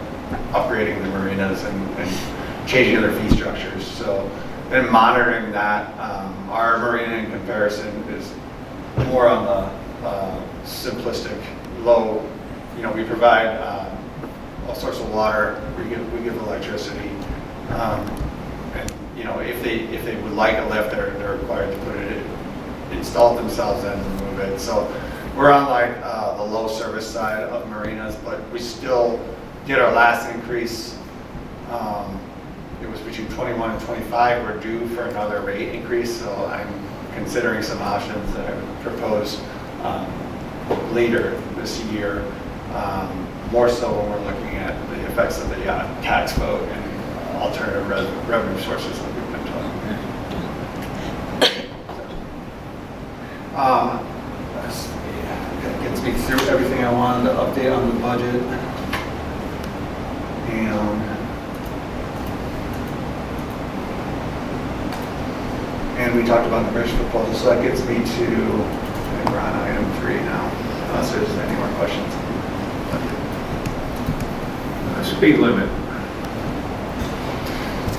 upgrading the marinas and changing their fee structures. So, been monitoring that. Our marina in comparison is more on the simplistic, low. You know, we provide all sorts of water. We give electricity, and you know, if they would like a lift, they're required to put it install it themselves and remove it. So we're on like the low service side of marinas, but we still did our last increase. It was between 21 and 25. We're due for another rate increase, so I'm considering some options that I would propose later this year. More so when we're looking at the effects of the tax vote and alternative revenue sources that we've been talking about. Gets me through everything I wanted to update on the budget. And we talked about the bridge proposal, so that gets me to, I think we're on item 3 now, unless there's any more questions. Speed limit.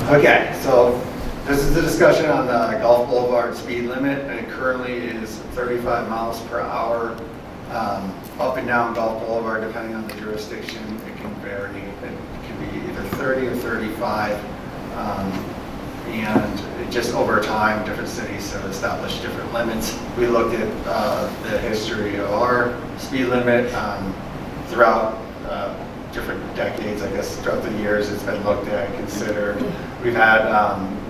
Okay, so this is the discussion on the Gulf Boulevard speed limit, and it currently is 35 miles per hour up and down Gulf Boulevard, depending on the jurisdiction. It can vary. It can be either 30 or 35, and it just over time, different cities have established different limits. We looked at the history of our speed limit throughout different decades, I guess, throughout the years. It's been looked at and considered. We've had,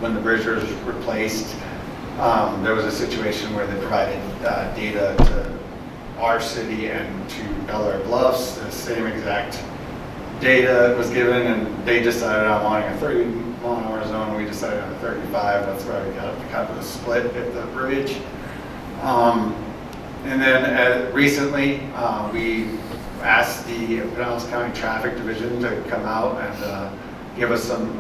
when the bridge was replaced, there was a situation where they provided data to our city and to Bel Air Bluffs. The same exact data was given, and they decided on wanting a 30-mile-an-hour zone. We decided on a 35. That's why we got kind of a split at the bridge. And then recently, we asked the Pinellas County Traffic Division to come out and give us some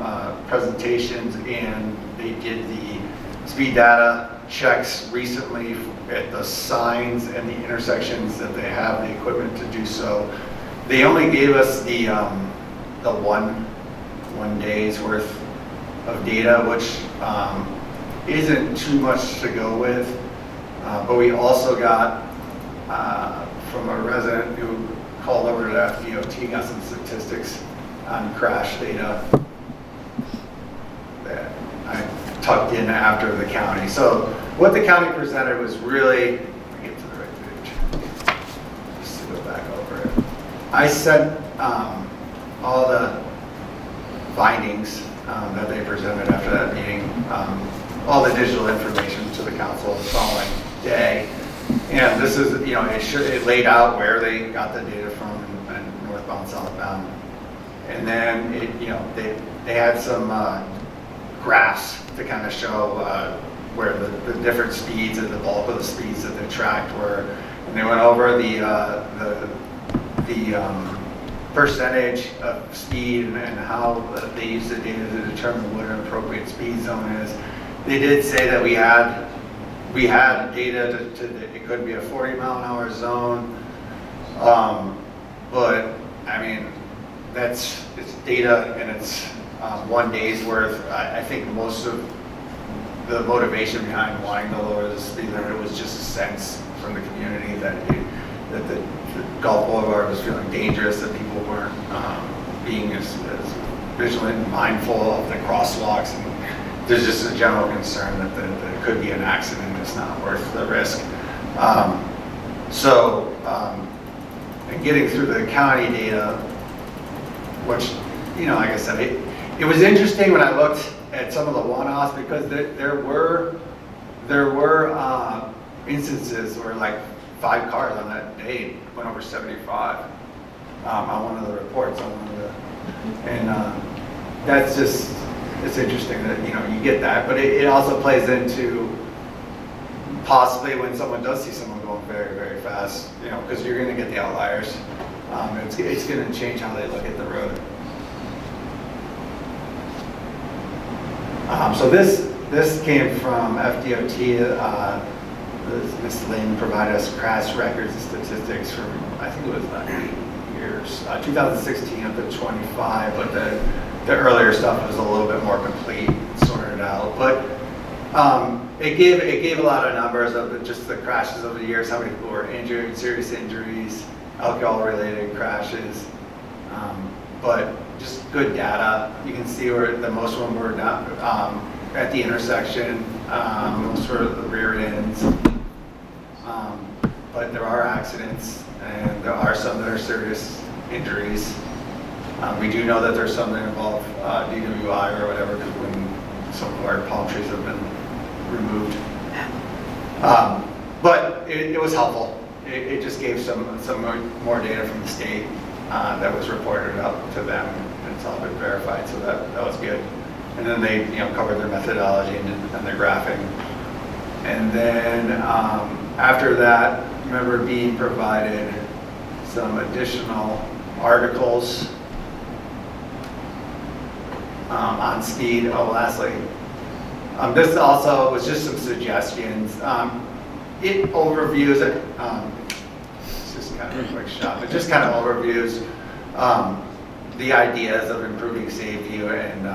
presentations, and they did the speed data checks recently at the signs and the intersections that they have the equipment to do so. They only gave us the one day's worth of data, which isn't too much to go with, but we also got from a resident who called over to FDOT, got some statistics on crash data that I tucked in after the county. So what the county presented was really, let me get to the right page, just to go back over it. I sent all the findings that they presented after that meeting, all the digital information to the council the following day. And this is, it laid out where they got the data from and northbound, southbound. And then they had some graphs to kind of show where the different speeds and the bulk of the speeds that they tracked were. And they went over the percentage of speed and how they use the data to determine what an appropriate speed zone is. They did say that we had data that it could be a 40-mile-an-hour zone, but I mean it's data and it's 1 day's worth. I think most of the motivation behind wanting to lower the speed limit was just a sense from the community that the Gulf Boulevard was feeling dangerous, that people weren't being as vigilant and mindful of the crosswalks, and there's just a general concern that there could be an accident. It's not worth the risk. And getting through the county data, which, like I said, it was interesting when I looked at some of the one-offs, because there were instances where like 5 cars on that day went over 75 on one of the reports on one of the, and that's just, it's interesting that you get that, but it also plays into possibly when someone does see someone going very, very fast, because you're going to get the outliers. It's going to change how they look at the road. So this came from FDOT. Ms. Lynn provided us crash records and statistics from, I think it was about 8 years, 2016 up to 25, but the earlier stuff was a little bit more complete, sorted out. But it gave a lot of numbers of just the crashes over the years, how many people were injured, serious injuries, alcohol-related crashes, but just good data. You can see where the most of them were not, at the intersection, most were the rear ends. But there are accidents, and there are some that are serious injuries. We do know that there's some that involve DWI or whatever, because when some of our palm trees have been removed. But it was helpful. It just gave some more data from the state that was reported up to them, and it's all been verified, so that was good. And then they covered their methodology and their graphing. And then after that, remember being provided some additional articles on speed. Oh, lastly, this also was just some suggestions. It overviews it. It's just kind of a quick shot. It just kind of overviews the ideas of improving safety and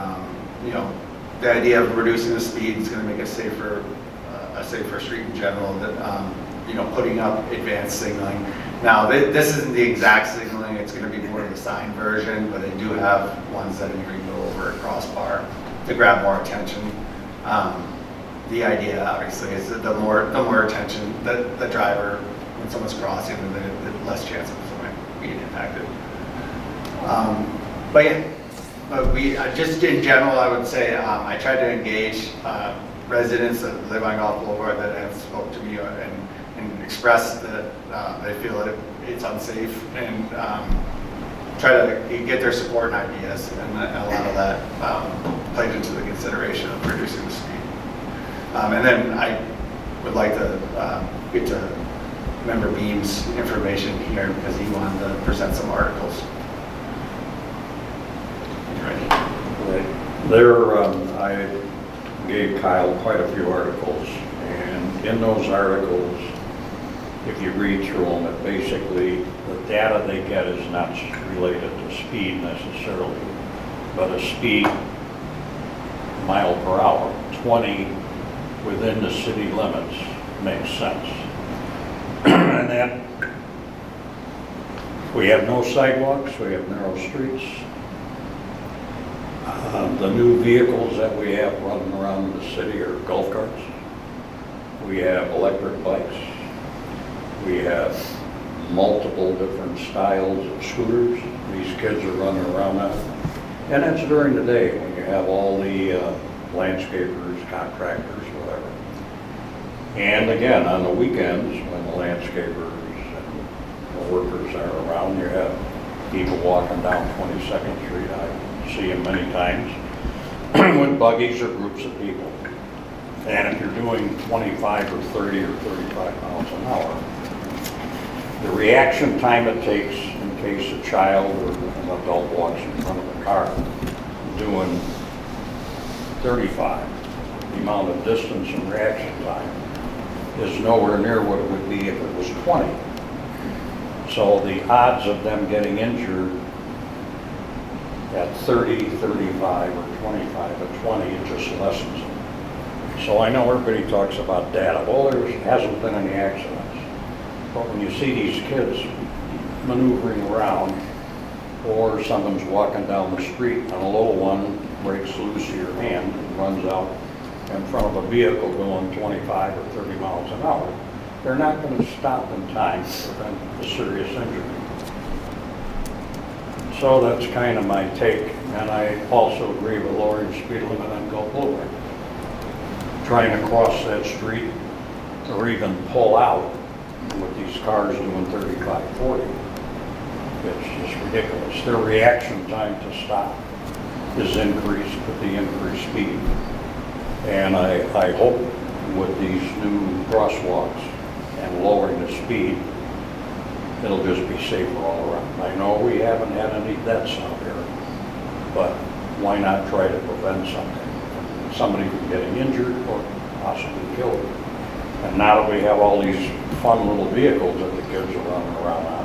the idea of reducing the speed is going to make a safer street in general. That putting up advanced signaling. Now this isn't the exact signaling. It's going to be more of the sign version, but they do have ones that you can go over a crossbar to grab more attention. The idea, obviously, is that the more attention the driver, when someone's crossing, the less chance of someone being impacted. But we just in general, I would say I tried to engage residents that live on Gulf Boulevard that have spoke to me and expressed that they feel that it's unsafe, and try to get their support and ideas, and a lot of that played into the consideration of reducing the speed. And then I would like to get to Member Beam's information here, because he wanted to present some articles. Ready? I gave Kyle quite a few articles, and in those articles, if you read through them, it basically, the data they get is not related to speed necessarily, but a speed mile per hour. 20 within the city limits makes sense. And that We have no sidewalks, we have narrow streets. The new vehicles that we have running around the city are golf carts. We have electric bikes. We have multiple different styles of scooters. These kids are running around on. And that's during the day when you have all the landscapers, contractors, whatever. And again, on the weekends, when the landscapers and the workers are around, you have people walking down 22nd Street. I see them many times with buggies or groups of people. And if you're doing 25 or 30 or 35 miles an hour, the reaction time it takes in case a child or an adult walks in front of the car doing 35, the amount of distance and reaction time is nowhere near what it would be if it was 20. So the odds of them getting injured at 30, 35, or 25 at 20, it just lessens it. So I know everybody talks about data. Well, there hasn't been any accidents. But when you see these kids maneuvering around, or someone's walking down the street and a little one breaks loose of your hand and runs out in front of a vehicle going 25 or 30 miles an hour, they're not going to stop in time to prevent a serious injury. So that's kind of my take, and I also agree with lowering the speed limit on Gulf Boulevard. Trying to cross that street or even pull out with these cars doing 35, 40. It's just ridiculous. Their reaction time to stop is increased with the increased speed. And I hope with these new crosswalks and lowering the speed, it'll just be safer all around. I know we haven't had any deaths out here, but why not try to prevent somebody from getting injured or possibly killed? And now that we have all these fun little vehicles that the kids are running around on,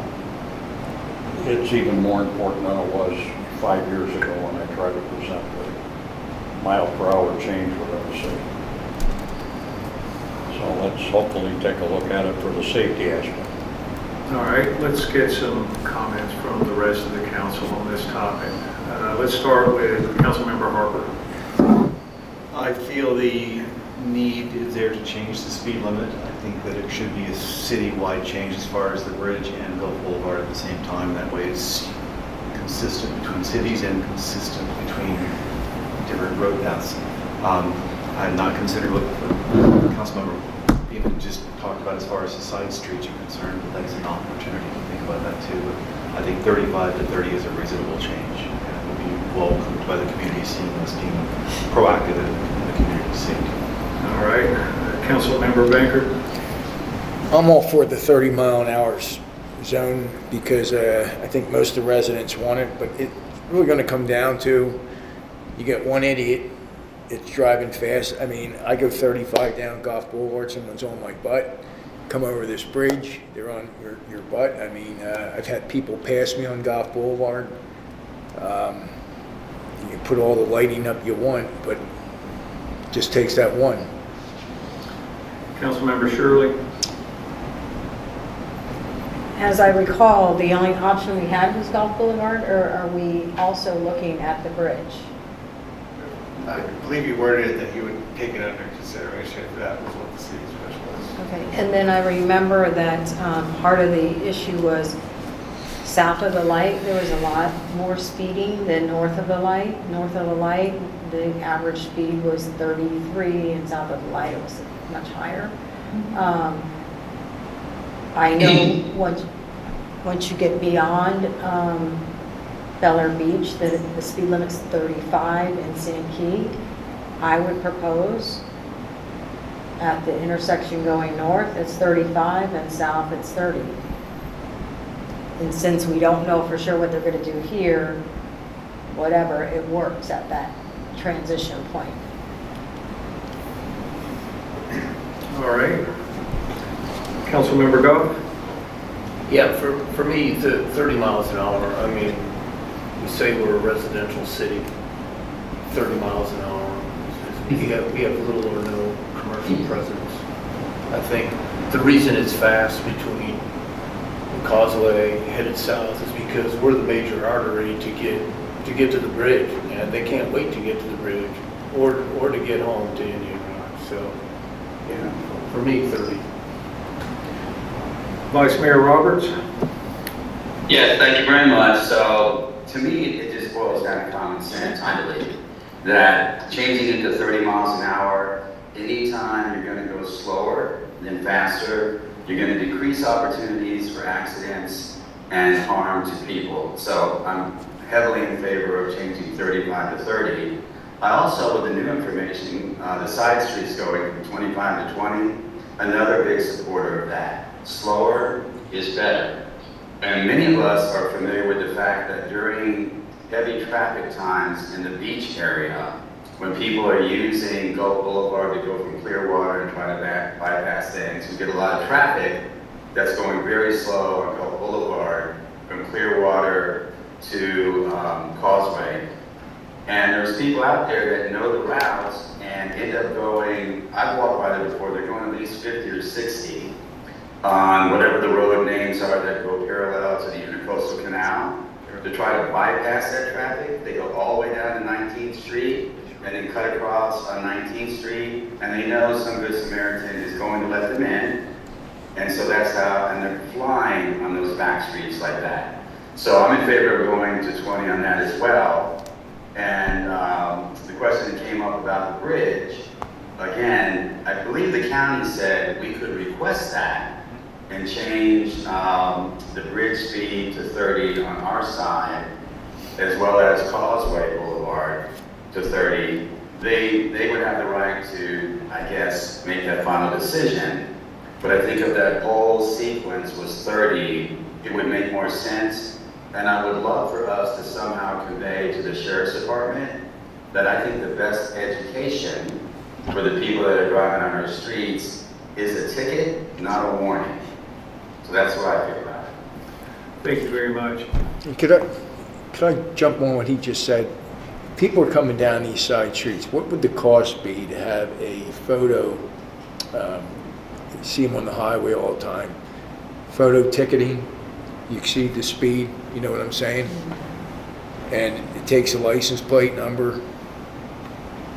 it's even more important than it was 5 years ago when I tried to present the mile per hour change within the city. So let's hopefully take a look at it for the safety aspect. All right, let's get some comments from the rest of the council on this topic. Let's start with Councilmember Harper. I feel the need is there to change the speed limit. I think that it should be a citywide change as far as the bridge and Gulf Boulevard at the same time. That way it's consistent between cities and consistent between different road paths. I've not considered what Councilmember Beeman just talked about as far as the side streets are concerned, but that's an opportunity to think about that too. But I think 35 to 30 is a reasonable change and it will be welcomed by the community, seeing us being proactive in the community safety. All right, Councilmember Banker. I'm all for the 30 mile an hour zone because I think most of the residents want it, but it's really going to come down to you get one idiot that's driving fast. I mean, I go 35 down Gulf Boulevard, someone's on my butt, come over this bridge, they're on your butt. I mean, I've had people pass me on Gulf Boulevard. You can put all the lighting up you want, but it just takes that one. Councilmember Shirley. As I recall, the only option we had was Gulf Boulevard, or are we also looking at the bridge? I believe you worded it that you would take it under consideration if that was what the city's wish was. Okay, and then I remember that part of the issue was south of the light, there was a lot more speeding than north of the light. North of the light, the average speed was 33, and south of the light, it was much higher. I know once you get beyond Bel Air Beach, the speed limit's 35 in Sand Key. I would propose at the intersection going north, it's 35, and south, it's 30. And since we don't know for sure what they're going to do here, whatever, it works at that transition point. All right. Councilmember Goff. Yeah, for me, 30 miles an hour, I mean, we say we're a residential city, 30 miles an hour. We have little or no commercial presence. I think the reason it's fast between Causeway headed south is because we're the major artery to get to the bridge, and they can't wait to get to the bridge or to get home to Indian Rock. So, yeah, for me, 30. Vice Mayor Roberts? Yes, thank you very much. So, to me, it just boils down to common sense, I believe, that changing it to 30 miles an hour, anytime you're going to go slower than faster, you're going to decrease opportunities for accidents and harm to people. So, I'm heavily in favor of changing 35 to 30. I also, with the new information, the side streets going from 25 to 20, another big supporter of that. Slower is better. And many of us are familiar with the fact that during heavy traffic times in the beach area, when people are using Gulf Boulevard to go from Clearwater and try to bypass things, you get a lot of traffic that's going very slow on Gulf Boulevard from Clearwater to Causeway. And there's people out there that know the routes and end up going, I've walked by there before, they're going at least 50 or 60 on whatever the road names are that go parallel to the Intercoastal Canal to try to bypass that traffic. They go all the way down to 19th Street and then cut across on 19th Street, and they know some good Samaritan is going to let them in. And so that's how, and they're flying on those back streets like that. So I'm in favor of going to 20 on that as well. And the question that came up about the bridge, again, I believe the county said we could request that and change the bridge speed to 30 on our side, as well as Causeway Boulevard to 30. They would have the right to, I guess, make that final decision. But I think if that whole sequence was 30, it would make more sense. And I would love for us to somehow convey to the Sheriff's Department that I think the best education for the people that are driving on our streets is a ticket, not a warning. So that's what I feel about it. Thank you very much. Could I jump on what he just said? People are coming down these side streets. What would the cost be to have a photo, you see them on the highway all the time, photo ticketing, you exceed the speed, you know what I'm saying? And it takes a license plate number.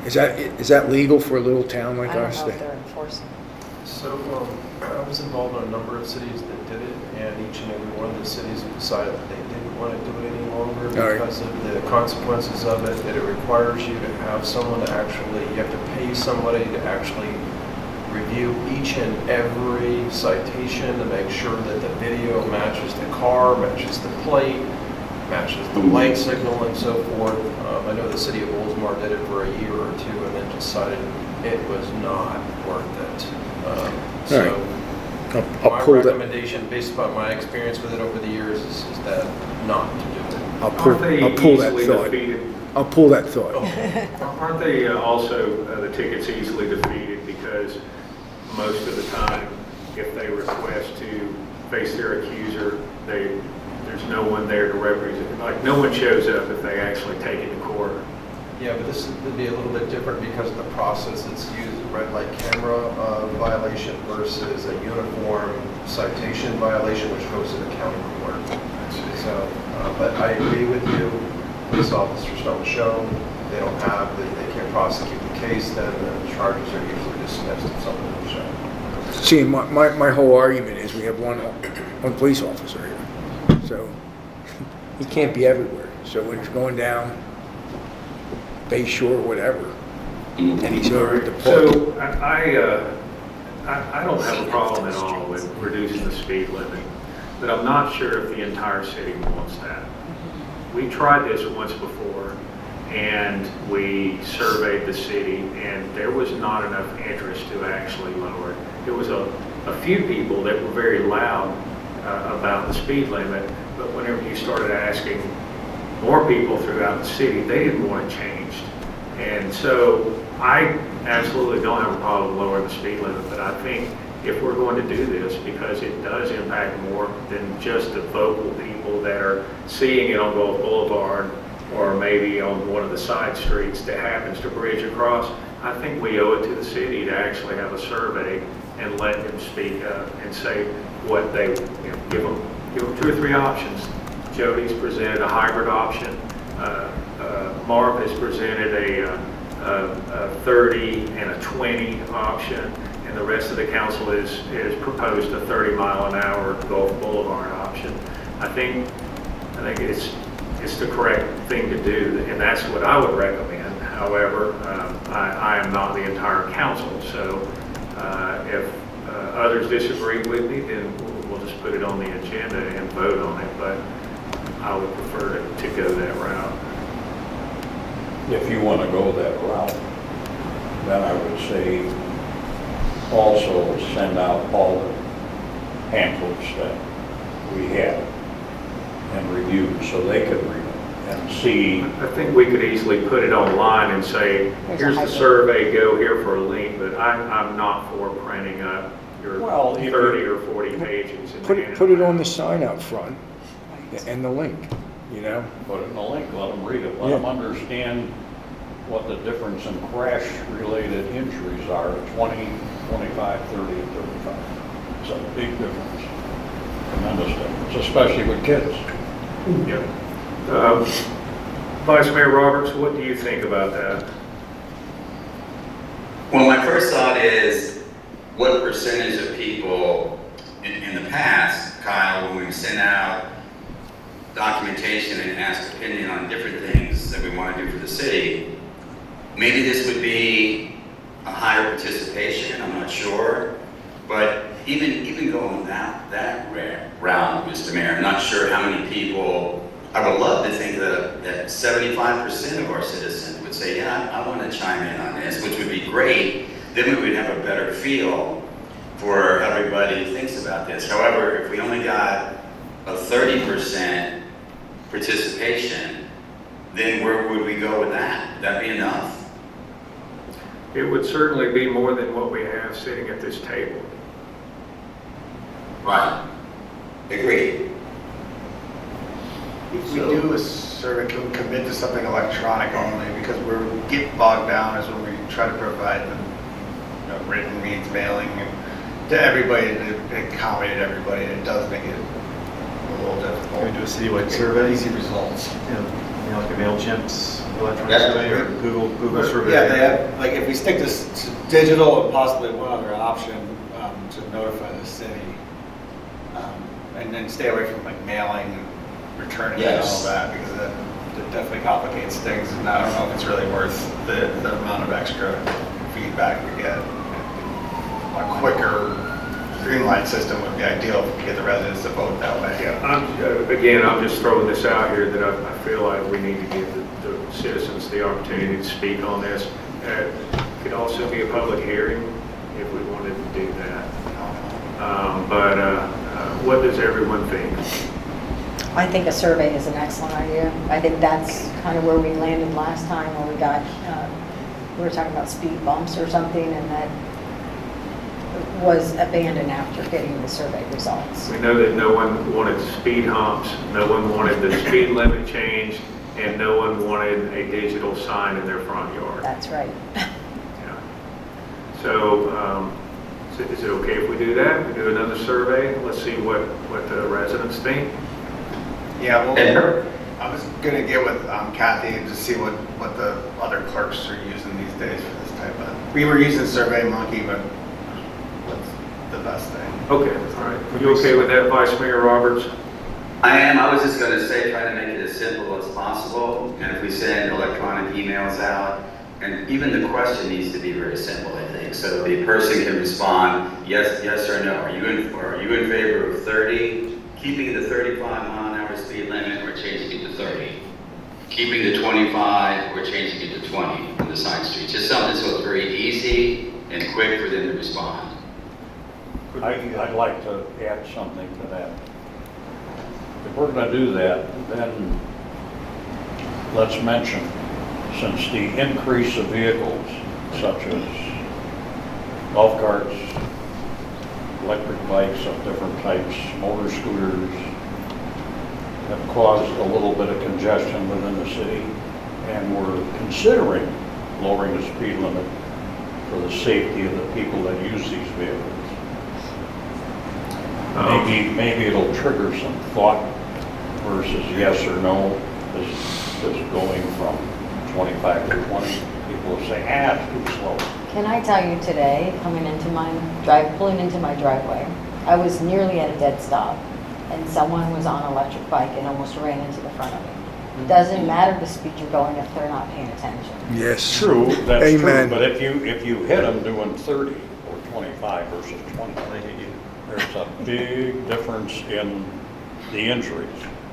Is that legal for a little town like I don't us? know if they're enforcing. So I was involved in a number of cities that did it, and each and every one of the cities decided that they didn't want to do it any longer because of the consequences of it, that it requires you to have someone to actually, you have to pay somebody to actually review each and every citation to make sure that the video matches the car, matches the plate, matches the light signal, and so forth. I know the city of Oldsmar did it for a year or two and then decided it was not worth it. So I'll my pull that. recommendation, based upon my experience with it over the years, is that not to do it. I'll pull that Easily thought. defeated? I'll pull that thought. Aren't they also, the tickets easily defeated because most of the time, if they request to face their accuser, there's no one there to represent, like no one shows up if they actually take it to court. Yeah, but this would be a little bit different because of the process that's used, red light camera violation versus a uniform citation violation, which goes to the county court. So, but I agree with you. Police officers don't show, they can't prosecute the case, then the charges are usually dismissed if someone doesn't show. See, my whole argument is we have one police officer here, so he can't be everywhere. So when he's going down Bay Shore, whatever, and he's over at the park. So I don't have a problem at all with reducing the speed limit, but I'm not sure if the entire city wants that. We tried this once before, and we surveyed the city, and there was not enough interest to actually lower it. There was a few people that were very loud about the speed limit, but whenever you started asking more people throughout the city, they didn't want it changed. And so I absolutely don't have a problem lowering the speed limit, but I think if we're going to do this, because it does impact more than just the vocal people that are seeing it on Gulf Boulevard or maybe on one of the side streets that happens to bridge across, I think we owe it to the city to actually have a survey and let them speak up and say what they, give them give them 2 or 3 options. Jody's presented a hybrid option. Marv has presented a 30 and a 20 option, and the rest of the council is proposed a 30-mile-an-hour Gulf Boulevard option. I think it's the correct thing to do, and that's what I would recommend. However, I am not the entire council, so if others disagree with me, then we'll just put it on the agenda and vote on it, but I would prefer to go that route. If you want to go that route, then I would say also send out all the pamphlets that we have and review so they could read them and see. I think we could easily put it online and say, here's the survey, go here for a link, but I'm not for printing up your Well, if 30 you- or 40 pages. and Put handing it them on out. the sign out front and the link, you know? Put it in the link, let them read it, let them understand what the difference in crash-related injuries are, 20, 25, 30, and 35. It's a big difference, tremendous difference, especially with kids. Yep. Vice Mayor Roberts, what do you think about that? Well, my first thought is, what percentage of people in the past, Kyle, when we've sent out documentation and asked opinion on different things that we want to do for the city, maybe this would be a higher participation, I'm not sure, but even going that route, Mr. Mayor, I'm not sure how many people, I would love to think that 75% of our citizens would say, yeah, I want to chime in on this, which would be great. Then we would have a better feel for how everybody thinks about this. However, if we only got a 30% participation, then where would we go with that? Would that be enough? It would certainly be more than what we have sitting at this table. Right. Agreed. If we do a survey, can we commit to something electronic only? Because we're get bogged down is when we try to provide the written means mailing to everybody, to accommodate everybody, and it does make it a little difficult. Can we do a citywide survey? Easy results. You know, like a MailChimp's electronic Yeah. survey or Google survey? Yeah, they have, like, if we stick this to digital and possibly one other option to notify the city, and then stay away from like mailing and returning and all Yes. that, because that definitely complicates things, and I don't know if it's really worth the amount of extra feedback we get. A quicker, streamlined system would be ideal if we get the residents to vote that way. Yeah, I'm just throwing this out here that I feel like we need to give the citizens the opportunity to speak on this. It could also be a public hearing if we wanted to do that. But what does everyone think? I think a survey is an excellent idea. I think that's kind of where we landed last time, where we got, we were talking about speed bumps or something, and that was abandoned after getting the survey results. We know that no one wanted speed humps, no one wanted the speed limit changed, and no one wanted a digital sign in their front yard. That's right. Yeah. So, is it okay if we do that? We do another survey? Let's see what the residents think. Yeah, well, And- I was gonna get with Kathy and just see what the other clerks are using these days for this type of, we were using SurveyMonkey, but what's the best thing? Okay, all right. Are you okay with that, Vice Mayor Roberts? I am. I was just going to say, try to make it as simple as possible. And if we send electronic emails out, and even the question needs to be very simple, I think. So the person can respond, yes or no. Are you in favor of 30, keeping the 35-mile-an-hour speed limit, or changing it to 30? Keeping the 25 or changing it to 20 on the side streets? Just something so it's very easy and quick for them to respond. I'd like to add something to that. If we're going to do that, then let's mention, since the increase of vehicles such as golf carts, electric bikes of different types, motor scooters, have caused a little bit of congestion within the city, and we're considering lowering the speed limit for the safety of the people that use these vehicles. Maybe it'll trigger some thought versus yes or no. This going from 25 to 20, people will say, it's too slow. Can I tell you today, pulling into my driveway, I was nearly at a dead stop, and someone was on an electric bike and almost ran into the front of me. It doesn't matter the speed you're going if they're not paying attention. Yes. True, that's Amen. true, but if you hit them doing 30 or 25 versus 20, there's a big difference in the injuries.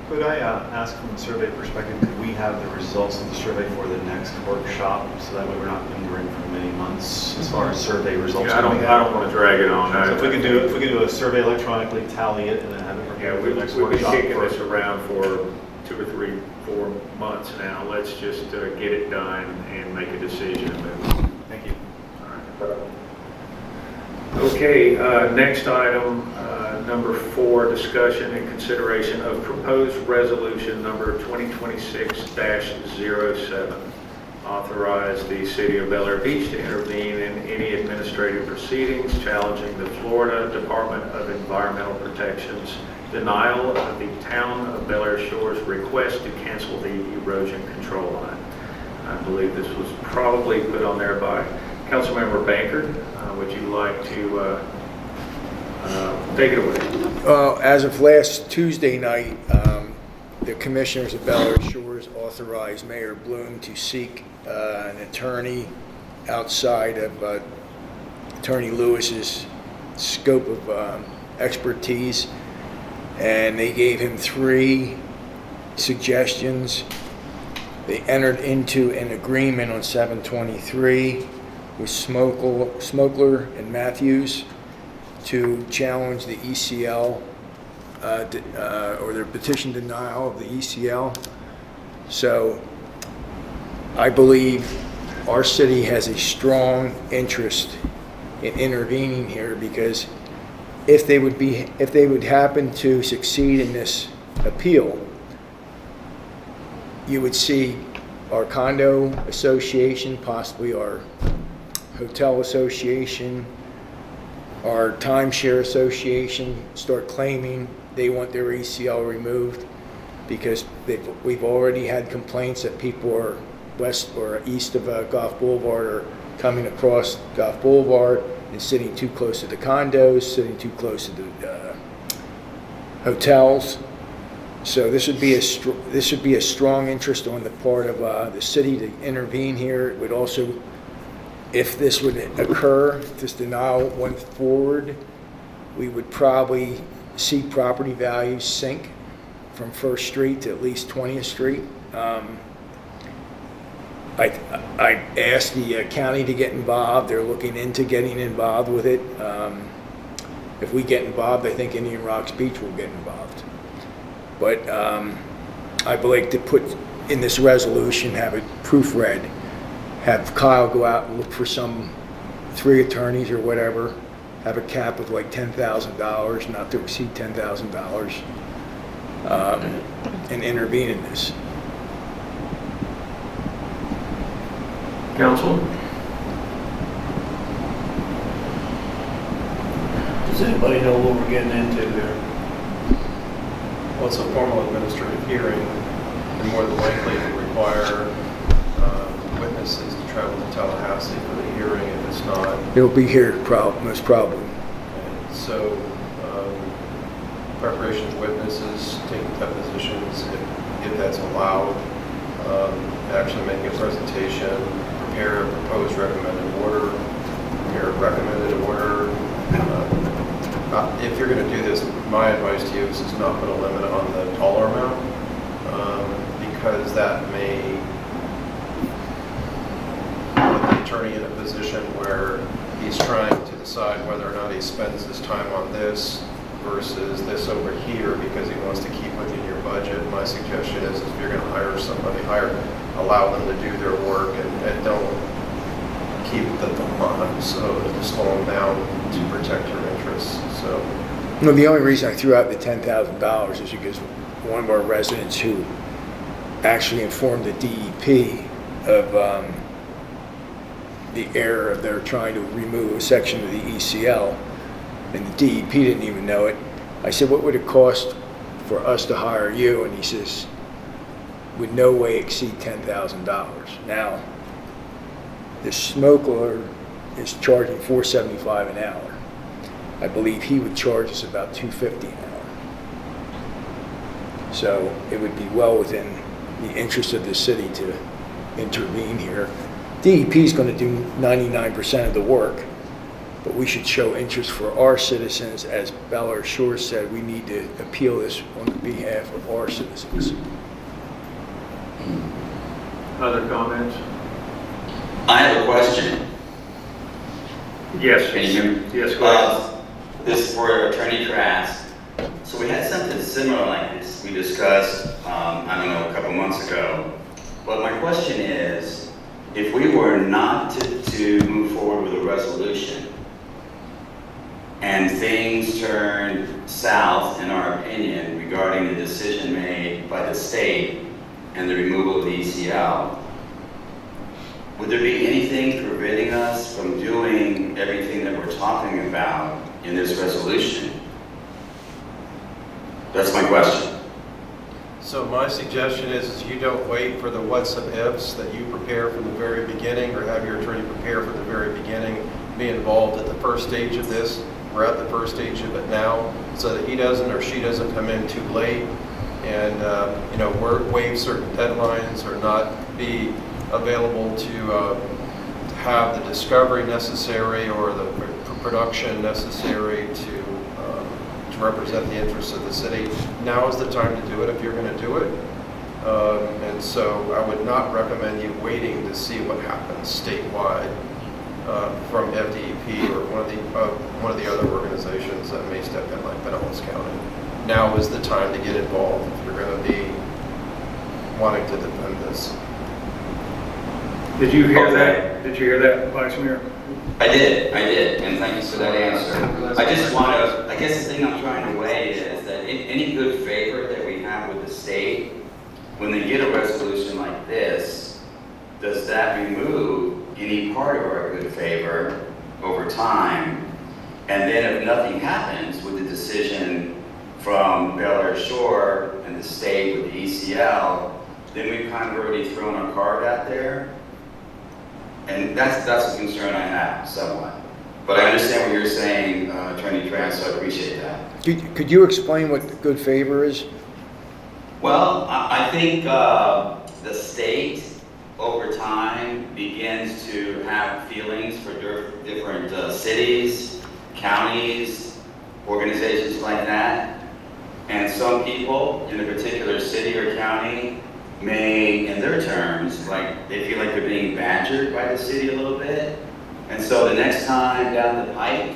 Could I ask from a survey perspective, could we have the results of the survey for the next workshop, so that way we're not lingering for many months as far as survey results? I don't want to drag it on. So if we could do a survey electronically, tally it, and then have it Yeah, prepared for we've the next been workshop. kicking this around for 2 or 3, 4 months now. Let's just get it done and make a decision. Thank you. Okay, next item, number 4, discussion and consideration of proposed resolution number 2026-07. Authorize the City of Bel Air Beach to intervene in any administrative proceedings challenging the Florida Department of Environmental Protection's denial of the Town of Bel Air Shores request to cancel the erosion control line. I believe this was probably put on there by Councilmember Bankert. Would you like to take it away? As of last Tuesday night, the commissioners of Bel Air Shores authorized Mayor Bloom to seek an attorney outside of Attorney Lewis's scope of expertise, and they gave him 3 suggestions. They entered into an agreement on 7/23 with Smokler and Matthews to challenge the ECL or their petition denial of the ECL. So I believe our city has a strong interest in intervening here, because if they would happen to succeed in this appeal, you would see our condo association, possibly our hotel association, our timeshare association start claiming they want their ECL removed, because we've already had complaints that people are west or east of Goff Boulevard are coming across Goff Boulevard and sitting too close to the condos, sitting too close to the hotels. So this would be a strong interest on the part of the city to intervene here. It would also, if this would occur, if this denial went forward, we would probably see property values sink from First Street to at least 20th Street. I asked the county to get involved. They're looking into getting involved with it. If we get involved, I think Indian Rocks Beach will get involved. But I'd like to put in this resolution, have it proofread, have Kyle go out and look for 3 attorneys or whatever, have a cap of like $10,000, not to exceed $10,000, and intervene in this. Council? Does anybody know what we're getting into there? Well, it's a formal administrative hearing, and more than likely to require witnesses to travel to Tallahassee for the hearing if it's not. It'll be here, most probably. And so, preparation of witnesses, taking depositions, if that's allowed, actually making a presentation, prepare a proposed recommended order, prepare a recommended order. If you're going to do this, my advice to you is not put a limit on the dollar amount, because that may put the attorney in a position where he's trying to decide whether or not he spends his time on this versus this over here because he wants to keep within your budget. My suggestion is if you're going to hire somebody, allow them to do their work and don't keep the thumb on them, so to slow them down to protect your interests. So, No, the only reason I threw out the $10,000 is because one of our residents who actually informed the DEP of the error of their trying to remove a section of the ECL, and the DEP didn't even know it, I said, what would it cost for us to hire you? And he says, would no way exceed $10,000. Now, the smoker is charging $4.75 an hour. I believe he would charge us about $2.50 an hour. So it would be well within the interest of the city to intervene here. DEP is going to do 99% of the work, but we should show interest for our citizens. As Bel Shore said, we need to appeal this on behalf of our citizens. Other comments? I have a question. Yes. Can you hear me? Yes, go ahead. This is for Attorney Trask. So we had something similar like this we discussed, I don't know, a couple months ago. But my question is, if we were not to move forward with a resolution and things turned south, in our opinion, regarding the decision made by the state and the removal of the ECL, would there be anything preventing us from doing everything that we're talking about in this resolution? That's my question. So my suggestion is you don't wait for the what's and ifs, that you prepare from the very beginning, or have your attorney prepare from the very beginning, be involved at the first stage of this. We're at the first stage of it now, so that he doesn't or she doesn't come in too late and waive certain deadlines or not be available to have the discovery necessary or the production necessary to represent the interests of the city. Now is the time to do it if you're going to do it. And so I would not recommend you waiting to see what happens statewide from FDEP or one of the other organizations that may step in, like Pinellas County. Now is the time to get involved if you're going to be wanting to defend this. Did you hear that? Did you hear that, Vice Mayor? I did, and thank you for that answer. I guess the thing I'm trying to weigh is that any good favor that we have with the state, when they get a resolution like this, does that remove any part of our good favor over time? And then if nothing happens with the decision from Bel Shore and the state with the ECL, then we've kind of already thrown our card out there. And that's a concern I have somewhat. But I understand what you're saying, Attorney Trask, so I appreciate that. Could you explain what the good favor is? Well, I think the state over time begins to have feelings for different cities, counties, organizations like that. And some people in a particular city or county may, in their terms, like they feel like they're being badgered by the city a little bit. And so the next time down the pike,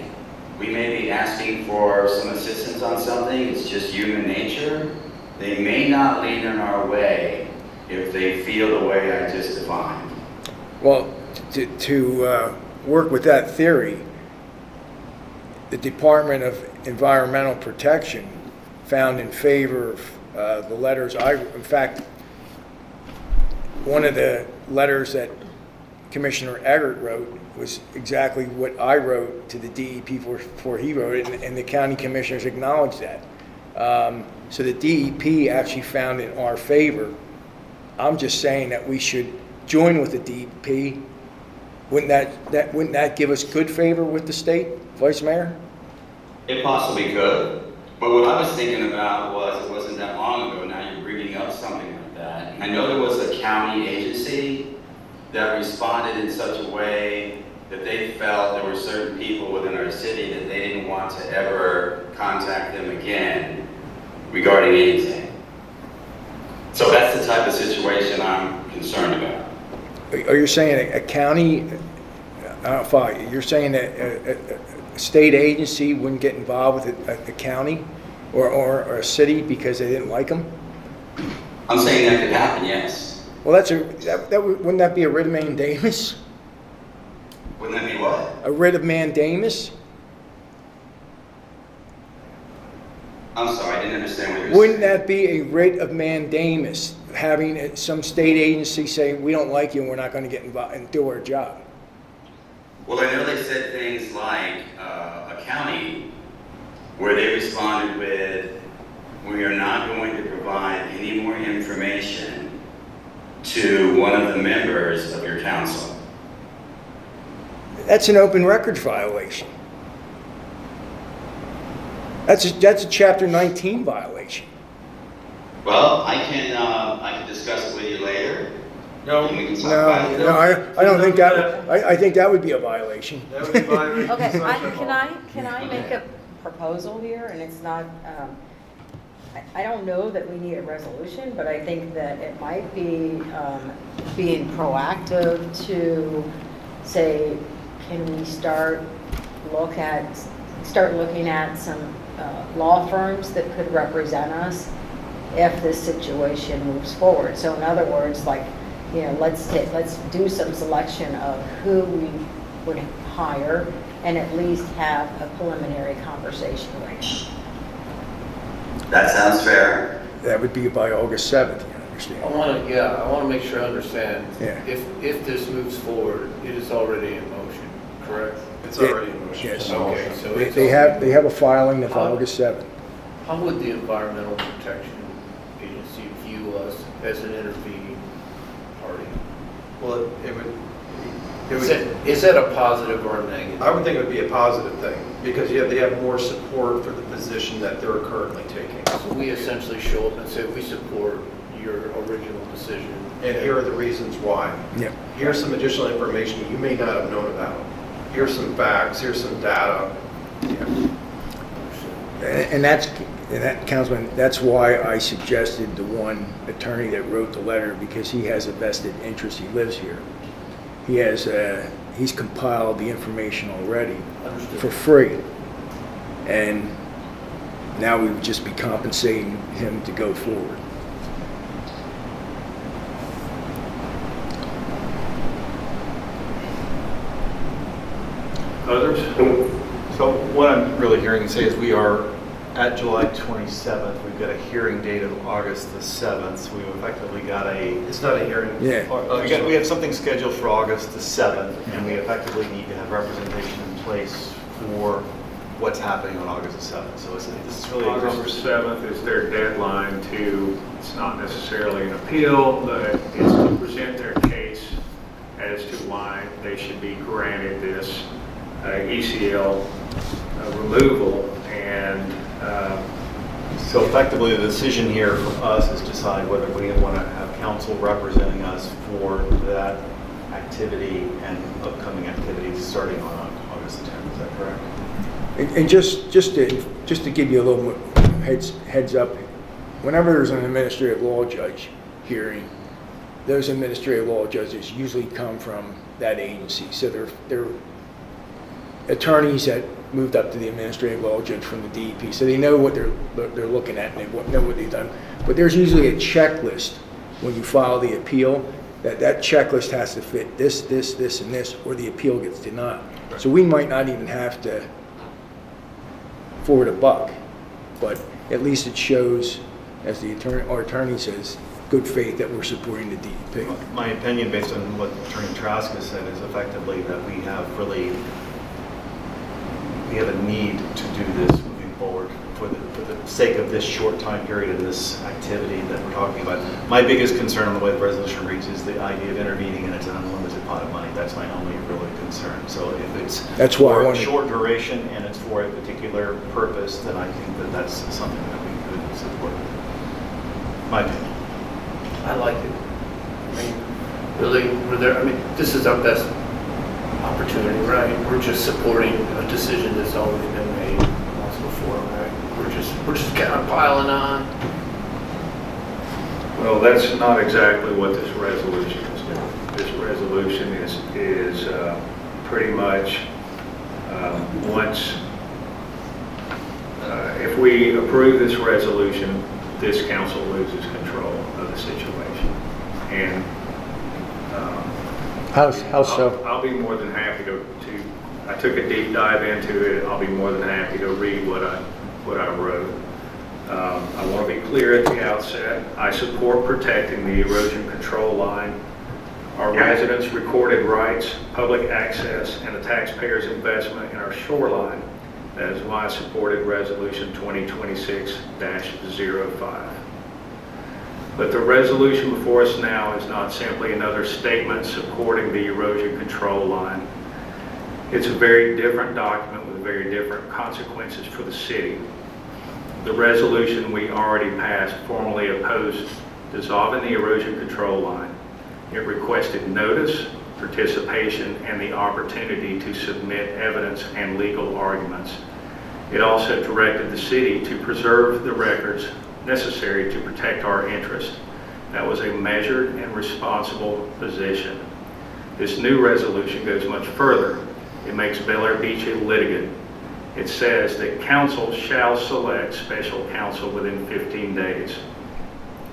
we may be asking for some assistance on something. It's just human nature. They may not lean in our way if they feel the way I just defined. Well, to work with that theory, the Department of Environmental Protection found in favor of the letters in fact, one of the letters that Commissioner Eggert wrote was exactly what I wrote to the DEP before he wrote it, and the county commissioners acknowledged that. So the DEP actually found in our favor. I'm just saying that we should join with the DEP. Wouldn't that give us good favor with the state, Vice Mayor? It possibly could. But what I was thinking about was, it wasn't that long ago, now you're bringing up something like that. I know there was a county agency that responded in such a way that they felt there were certain people within our city that they didn't want to ever contact them again regarding anything. So that's the type of situation I'm concerned about. Are you saying a county, you're saying that a state agency wouldn't get involved with a county or a city because they didn't like them? I'm saying that could happen, yes. Well, wouldn't that be a writ of mandamus? Wouldn't that be what? A writ of mandamus? I'm sorry, I didn't understand what you were Wouldn't saying. that be a writ of mandamus, having some state agency say, we don't like you and we're not going to get involved and do our job? Well, I know they said things like a county where they responded with to one of the members of your council? That's an open records violation. That's a Chapter 19 violation. Well, I can discuss it with you later. No, And we can talk about it. No, I don't think that, I think that would be a violation. that would be violation. Okay, of sunshine law. can I make a proposal here, and it's not, I don't know that we need a resolution, but I think that it might be being proactive to say, can we start looking at some law firms that could represent us if this situation moves forward. So in other words, like, you know, let's do some selection of who we would hire and at least have a preliminary conversation with. That sounds fair. That would be by August 7th, you I understand? want to make sure I understand. Yeah. If this moves forward, it is already in motion, correct? It's already in motion. Yes. Okay, so it's They have a filing of August 7th. How would the Environmental Protection Agency view us as an intervening party? Well, it would, Is that a positive or a negative? I would think it would be a positive thing, because they have more support for the position that they're currently taking. So we essentially show up and say, we support your original decision. And here are the reasons why. Yeah. Here's some additional information you may not have known about. Here's some facts, here's some data. And that, Councilman, that's why I suggested the one attorney that wrote the letter, because he has a vested interest. He lives here. He's compiled the information already Understood. for free. And now we would just be compensating him to go forward. Others? So what I'm really hearing you say is we are at July 27th. We've got a hearing date of August the 7th. So we've effectively got It's not a hearing. Yeah. we have something scheduled for August the 7th, and we effectively need to have representation in place for what's happening on August the 7th. So this is really August 7th is their deadline to, it's not necessarily an appeal, but it's to present their case as to why they should be granted this ECL removal. And So effectively, the decision here for us is decide whether we want to have council representing us for that activity and upcoming activities starting on August the 10th. Is that correct? And just to give you a little more heads up, whenever there's an administrative law judge hearing, those administrative law judges usually come from that agency. So they're attorneys that moved up to the administrative law judge from the DEP, so they know what they're looking at and they know what they've done. But there's usually a checklist when you file the appeal, that checklist has to fit this, and this, or the appeal gets denied. So we might not even have to forward a buck, but at least it shows, as our attorney says, good faith that we're supporting the DEP. My opinion, based on what Attorney Trask said, is effectively that we have a need to do this moving forward for the sake of this short time period and this activity that we're talking about. My biggest concern on the way the resolution reads is the idea of intervening and it's an unlimited pot of money. That's my only really concern. So if it's That's why I for a wanted- short duration and it's for a particular purpose, then I think that that's something that we could support. My opinion. I like it. I mean, really, this is our best opportunity, right? We're just supporting a decision that's already been made once before, right? We're just kind of piling on. well, that's not exactly what this resolution is doing. This resolution is pretty much if we approve this resolution, this council loses control of the situation. And How so? I'll be more than happy to, I took a deep dive into it. I'll be more than happy to read what I wrote. I want to be clear at the outset. I support protecting the erosion control line, our residents' recorded rights, public access, and the taxpayers' investment in our shoreline. That is why I supported Resolution 2026-05. But the resolution before us now is not simply another statement supporting the erosion control line. It's a very different document with very different consequences for the city. The resolution we already passed formally opposed dissolving the erosion control line. It requested notice, participation, and the opportunity to submit evidence and legal arguments. It also directed the city to preserve the records necessary to protect our interest. That was a measured and responsible position. This new resolution goes much further. It makes Bel Air Beach a litigant. It says that council shall select special counsel within 15 days.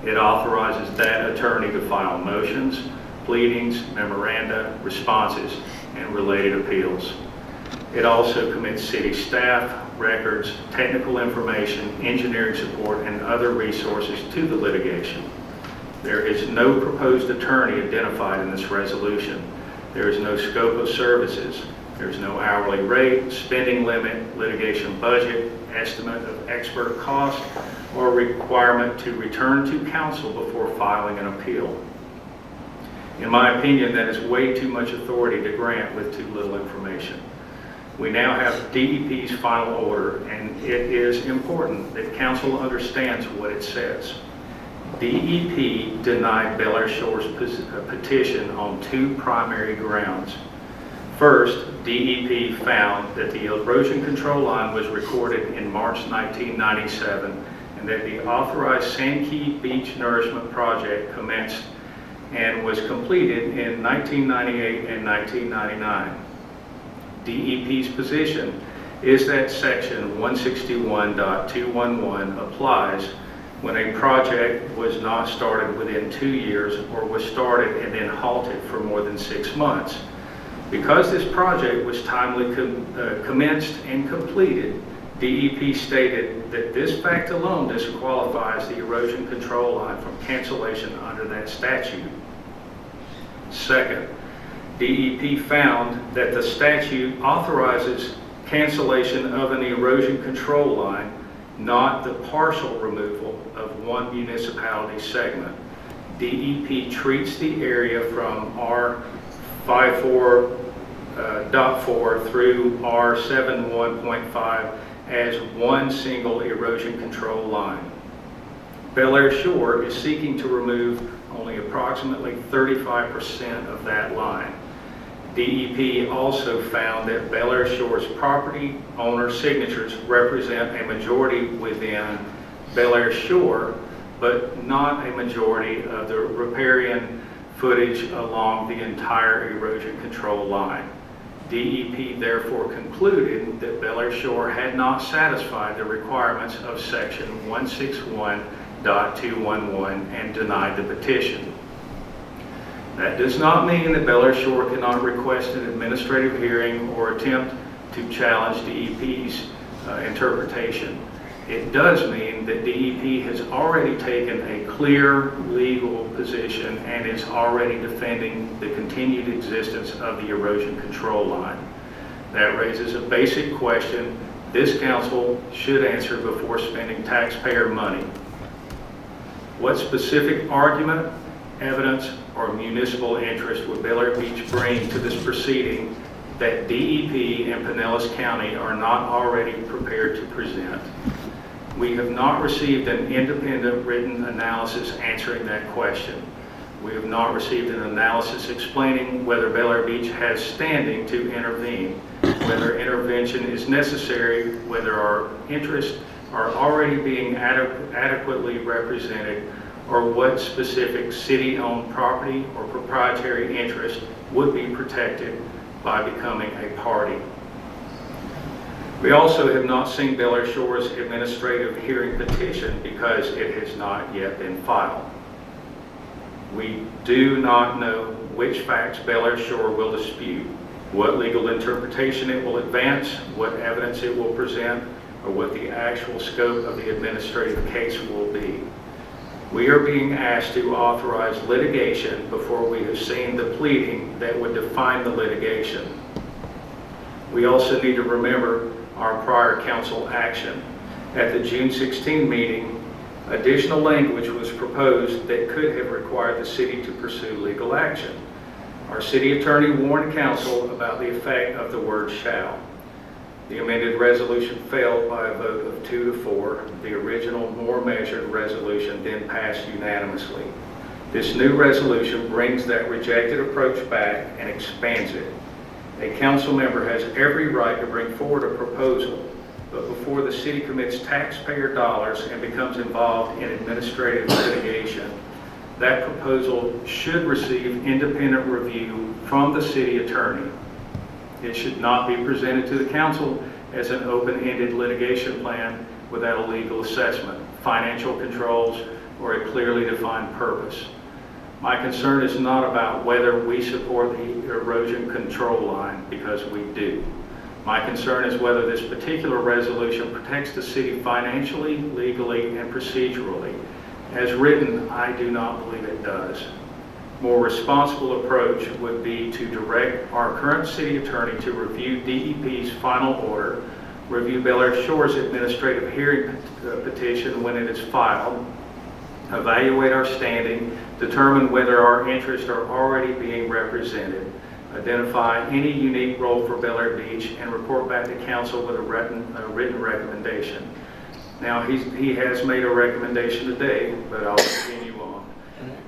It authorizes that attorney to file motions, pleadings, memoranda, responses, and related appeals. It also commits city staff, records, technical information, engineering support, and other resources to the litigation. There is no proposed attorney identified in this resolution. There is no scope of services. There's no hourly rate, spending limit, litigation budget, estimate of expert cost, or requirement to return to council before filing an appeal. In my opinion, that is way too much authority to grant with too little information. We now have DEP's final order, and it is important that council understands what it says. DEP denied Bel Air Shore's petition on two primary grounds. First, DEP found that the erosion control line was recorded in March 1997 and that the authorized Sandkey Beach Nourishment Project commenced and was completed in 1998 and 1999. DEP's position is that section 161.211 applies when a project was not started within 2 years or was started and then halted for more than 6 months. Because this project was timely commenced and completed, DEP stated that this fact alone disqualifies the erosion control line from cancellation under that statute. Second, DEP found that the statute authorizes cancellation of an erosion control line, not the partial removal of one municipality segment. DEP treats the area from R54.4 through R71.5 as one single erosion control line. Bel Air Shore is seeking to remove only approximately 35% of that line. DEP also found that Bel Air Shore's property owner signatures represent a majority within Bel Air Shore, but not a majority of the riparian footage along the entire erosion control line. DEP therefore concluded that Bel Air Shore had not satisfied the requirements of section 161.211 and denied the petition. That does not mean that Bel Air Shore cannot request an administrative hearing or attempt to challenge DEP's interpretation. It does mean that DEP has already taken a clear legal position and is already defending the continued existence of the erosion control line. That raises a basic question this council should answer before spending taxpayer money. What specific argument, evidence, or municipal interest would Bel Air Beach bring to this proceeding that DEP and Pinellas County are not already prepared to present? We have not received an independent written analysis answering that question. We have not received an analysis explaining whether Bel Air Beach has standing to intervene, whether intervention is necessary, whether our interests are already being adequately represented, or what specific city-owned property or proprietary interest would be protected by becoming a party. We also have not seen Bel Air Shore's administrative hearing petition because it has not yet been filed. We do not know which facts Bel Air Shore will dispute, what legal interpretation it will advance, what evidence it will present, or what the actual scope of the administrative case will be. We are being asked to authorize litigation before we have seen the pleading that would define the litigation. We also need to remember our prior council action. At the June 16 meeting, Additional language was proposed that could have required the city to pursue legal action. Our city attorney warned council about the effect of the word shall. The amended resolution failed by a vote of 2 to 4. The original, more measured resolution then passed unanimously. This new resolution brings that rejected approach back and expands it. A council member has every right to bring forward a proposal, but before the city commits taxpayer dollars and becomes involved in administrative litigation, that proposal should receive independent review from the city attorney. It should not be presented to the council as an open-ended litigation plan without a legal assessment, financial controls, or a clearly defined purpose. My concern is not about whether we support the erosion control line, because we do. My concern is whether this particular resolution protects the city financially, legally, and procedurally. As written, I do not believe it does. More responsible approach would be to direct our current city attorney to review DEP's final order, review Bel Air Shore's administrative hearing petition when it is filed, evaluate our standing, determine whether our interests are already being represented, identify any unique role for Bel Air Beach, and report back to council with a written recommendation. Now, he has made a recommendation today, but I'll continue on.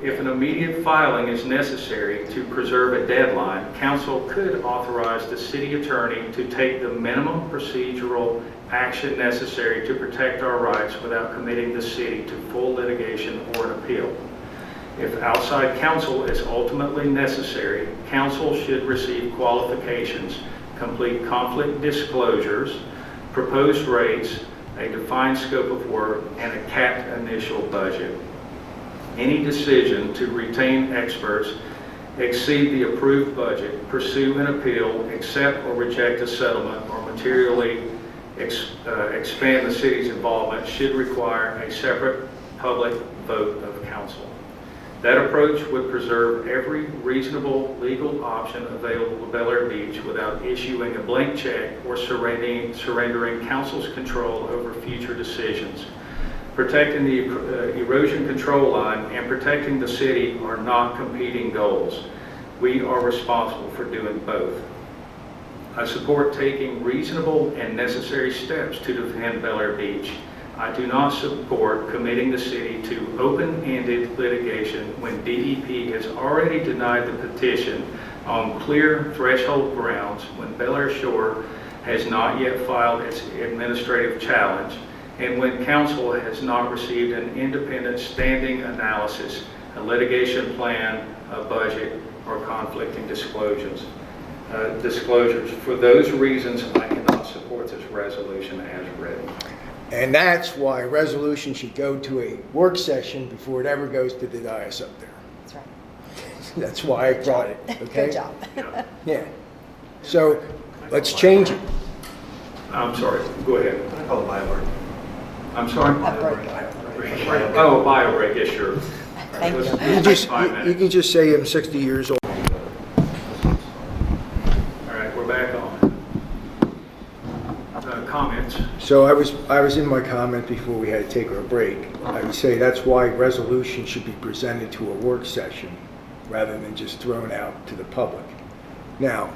If an immediate filing is necessary to preserve a deadline, council could authorize the city attorney to take the minimum procedural action necessary to protect our rights without committing the city to full litigation or an appeal. If outside counsel is ultimately necessary, council should receive qualifications, complete conflict disclosures, proposed rates, a defined scope of work, and a capped initial budget. Any decision to retain experts, exceed the approved budget, pursue an appeal, accept or reject a settlement, or materially expand the city's involvement should require a separate public vote of council. That approach would preserve every reasonable legal option available to Bel Air Beach without issuing a blank check or surrendering council's control over future decisions. Protecting the erosion control line and protecting the city are not competing goals. We are responsible for doing both. I support taking reasonable and necessary steps to defend Bel Air Beach. I do not support committing the city to open-ended litigation when DEP has already denied the petition on clear threshold grounds, when Bel Air Shore has not yet filed its administrative challenge, and when council has not received an independent standing analysis, a litigation plan, a budget, or conflicting disclosures. For those reasons, I cannot support this resolution as written. And that's why a resolution should go to a work session before it ever goes to the dais up there. That's right. That's why I brought it, okay? Good job. Yeah. So let's change it. I'm sorry, go ahead. I call it BioBreak. I'm sorry? Upbreak. Oh, BioBreak, yes, sure. Thank you. You can just say I'm 60 years old. All right, we're back on. Comments? So I was in my comment before we had to take our break. I would say that's why resolution should be presented to a work session rather than just thrown out to the public. Now,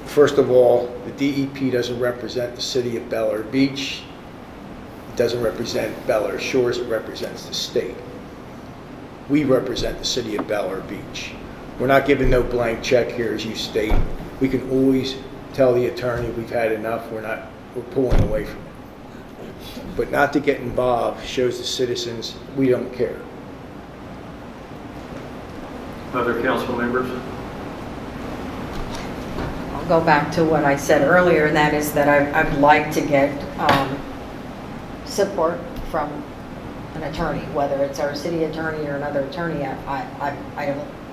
first of all, the DEP doesn't represent the city of Bel Air Beach. It doesn't represent Bel Air Shores, it represents the state. We represent the city of Bel Air Beach. We're not giving no blank check here, as you state. We can always tell the attorney we've had enough, we're pulling away from it. But not to get involved shows the citizens we don't care. Other council members? I'll go back to what I said earlier, and that is that I'd like to get support from an attorney, whether it's our city attorney or another attorney. I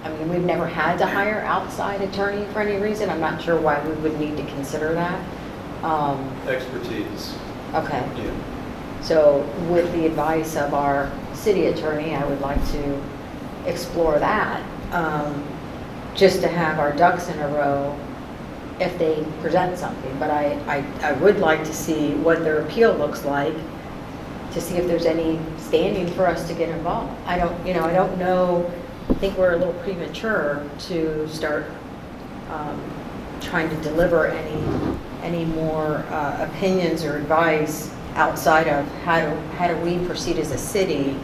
mean, we've never had to hire outside attorney for any reason. I'm not sure why we would need to consider that. Expertise. Okay. Yeah. So with the advice of our city attorney, I would like to explore that, just to have our ducks in a row if they present something. But I would like to see what their appeal looks like to see if there's any standing for us to get involved. I don't know, I think we're a little premature to start trying to deliver any more opinions or advice outside of how do we proceed as a city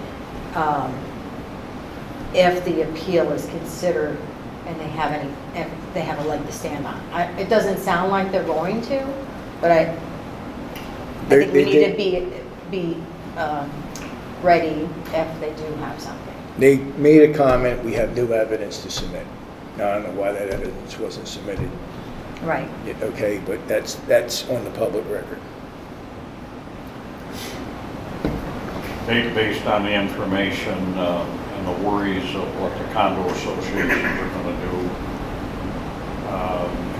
if the appeal is considered and if they have a leg to stand on. It doesn't sound like they're going to, but I think we need to be ready if they do have something. They made a comment, we have new evidence to submit. Now, I don't know why that evidence wasn't submitted. Right. Okay, but that's on the public record. Based on the information and the worries of what the condo associations are going to do,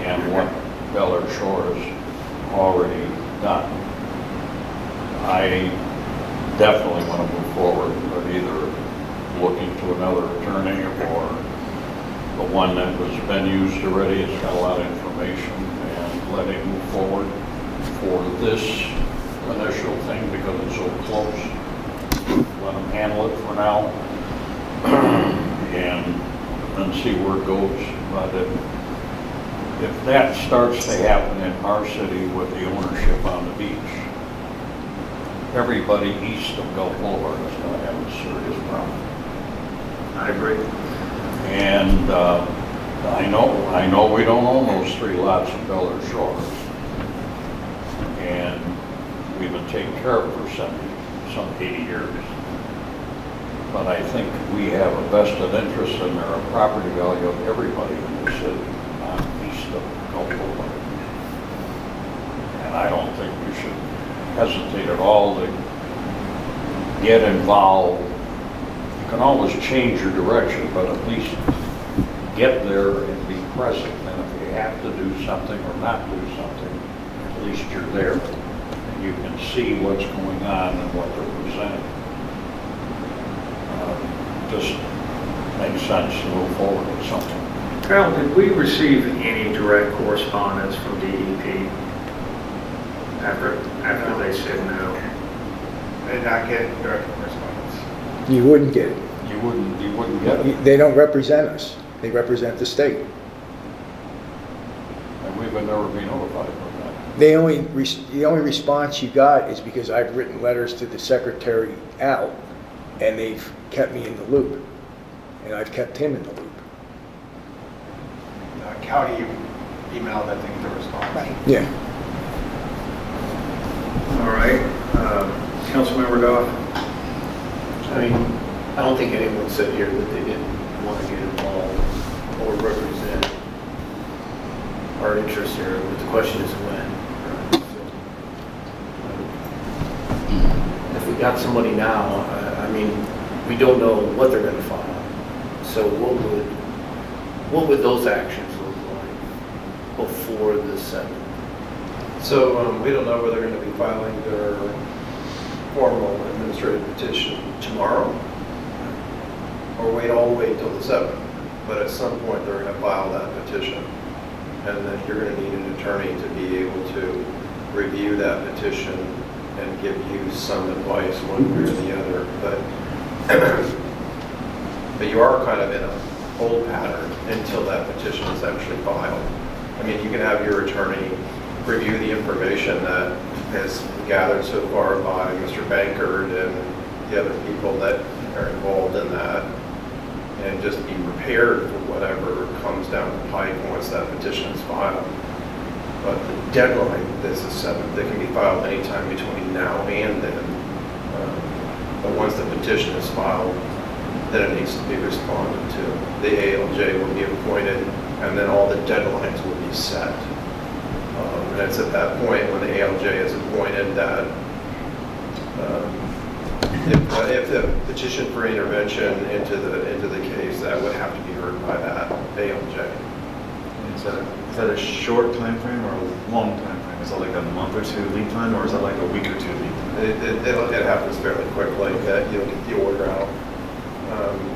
and what Bel Air Shore has already done, I definitely want to move forward, but either looking to another attorney or the one that has been used already has got a lot of information, and let it move forward for this initial thing because it's so close. Let them handle it for now and see where it goes. But if that starts to happen in our city with the ownership on the beach, everybody east of Gulf Boulevard is going to have a serious problem. I agree. And I know we don't own those 3 lots in Bel Air Shores, and we've been taking care of it for some 80 years. But I think we have a vested interest in the property value of everybody in the city, not east of Gulf Boulevard. And I don't think we should hesitate at all to get involved. You can always change your direction, but at least get there and be present. And if you have to do something or not do something, at least you're there. And you can see what's going on and what they're presenting. Just makes sense to move forward with something. Carol, did we receive any direct correspondence from DEP after they said no? I did not get direct correspondence. You wouldn't get it. You wouldn't get it. They don't represent us. They represent the state. And we would never be notified of that. The only response you got is because I've written letters to the secretary out, and they've kept me in the loop, and I've kept him in the loop. County emailed, I think, the response. Right. Yeah. All right. Councilmember Goff? I mean, I don't think anyone said here that they didn't want to get involved or represent our interests here, but the question is when. So, if we got somebody now, I mean, we don't know what they're going to file. So what would those actions look like before the 7th? So we don't know whether they're going to be filing their formal administrative petition tomorrow or wait all the way till the 7th. But at some point, they're going to file that petition. And then you're going to need an attorney to be able to review that petition and give you some advice one way or the other. But you are kind of in a hold pattern until that petition is actually filed. I mean, you can have your attorney review the information that has gathered so far by Mr. Bankert and the other people that are involved in that, and just be prepared for whatever comes down the pike once that petition is filed. But the deadline is the 7th. They can be filed anytime between now and then. But once the petition is filed, then it needs to be responded to. The ALJ will be appointed, and then all the deadlines will be set. And it's at that point when the ALJ is appointed that if the petition for intervention into the case, that would have to be heard by that ALJ. Is that a short time frame or a long time frame? Is it like a month or 2 lead time, or is it like a week or 2 lead time? It happens fairly quickly. You'll get the order out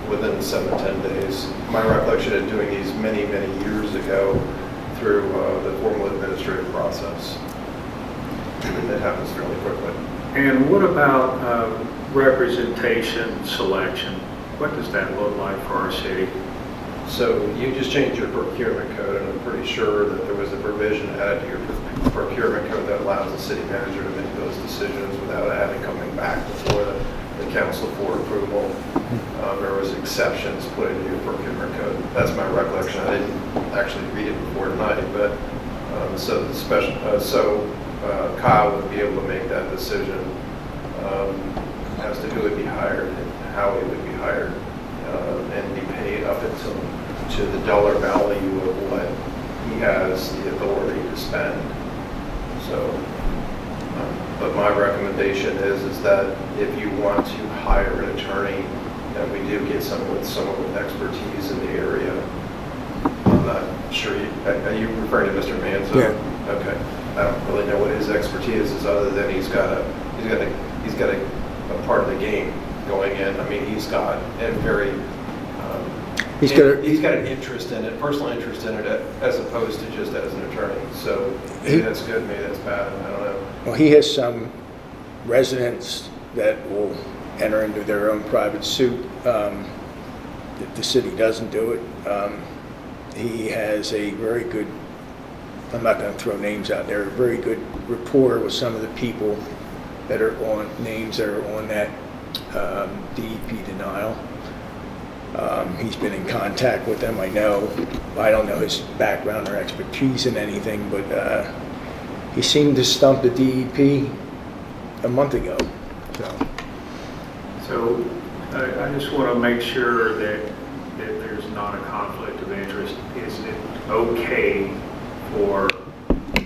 within 7 to 10 days. My recollection of doing these many, many years ago through the formal administrative process. It happens fairly quickly. And what about representation selection? What does that look like for our city? So you just changed your procurement code, and I'm pretty sure that there was a provision added to your procurement code that allows the city manager to make those decisions without having coming back before the council for approval. There was exceptions put into your procurement code. That's my recollection. I didn't actually read it before tonight, but Kyle would be able to make that decision as to who would be hired and how he would be hired, and be paid up until to the dollar value of what he has the authority to spend. So, but my recommendation is that if you want to hire an attorney, that we do get someone with expertise in the area. I'm not sure. Are you referring to Mr. Manzo? Yeah. Okay. I don't really know what his expertise is, other than he's got a part of the game going in. I mean, he's got a very he's got an interest in it, personal interest in it, as opposed to just as an attorney. So maybe that's good, maybe that's bad. I don't know. Well, he has some residents that will enter into their own private suit if the city doesn't do it. He has a very good, I'm not going to throw names out there, a very good rapport with some of the people that are on, names that are on that DEP denial. He's been in contact with them, I know. I don't know his background or expertise in anything, but he seemed to stump the DEP a month ago. So I just want to make sure that there's not a conflict of interest. Is it okay for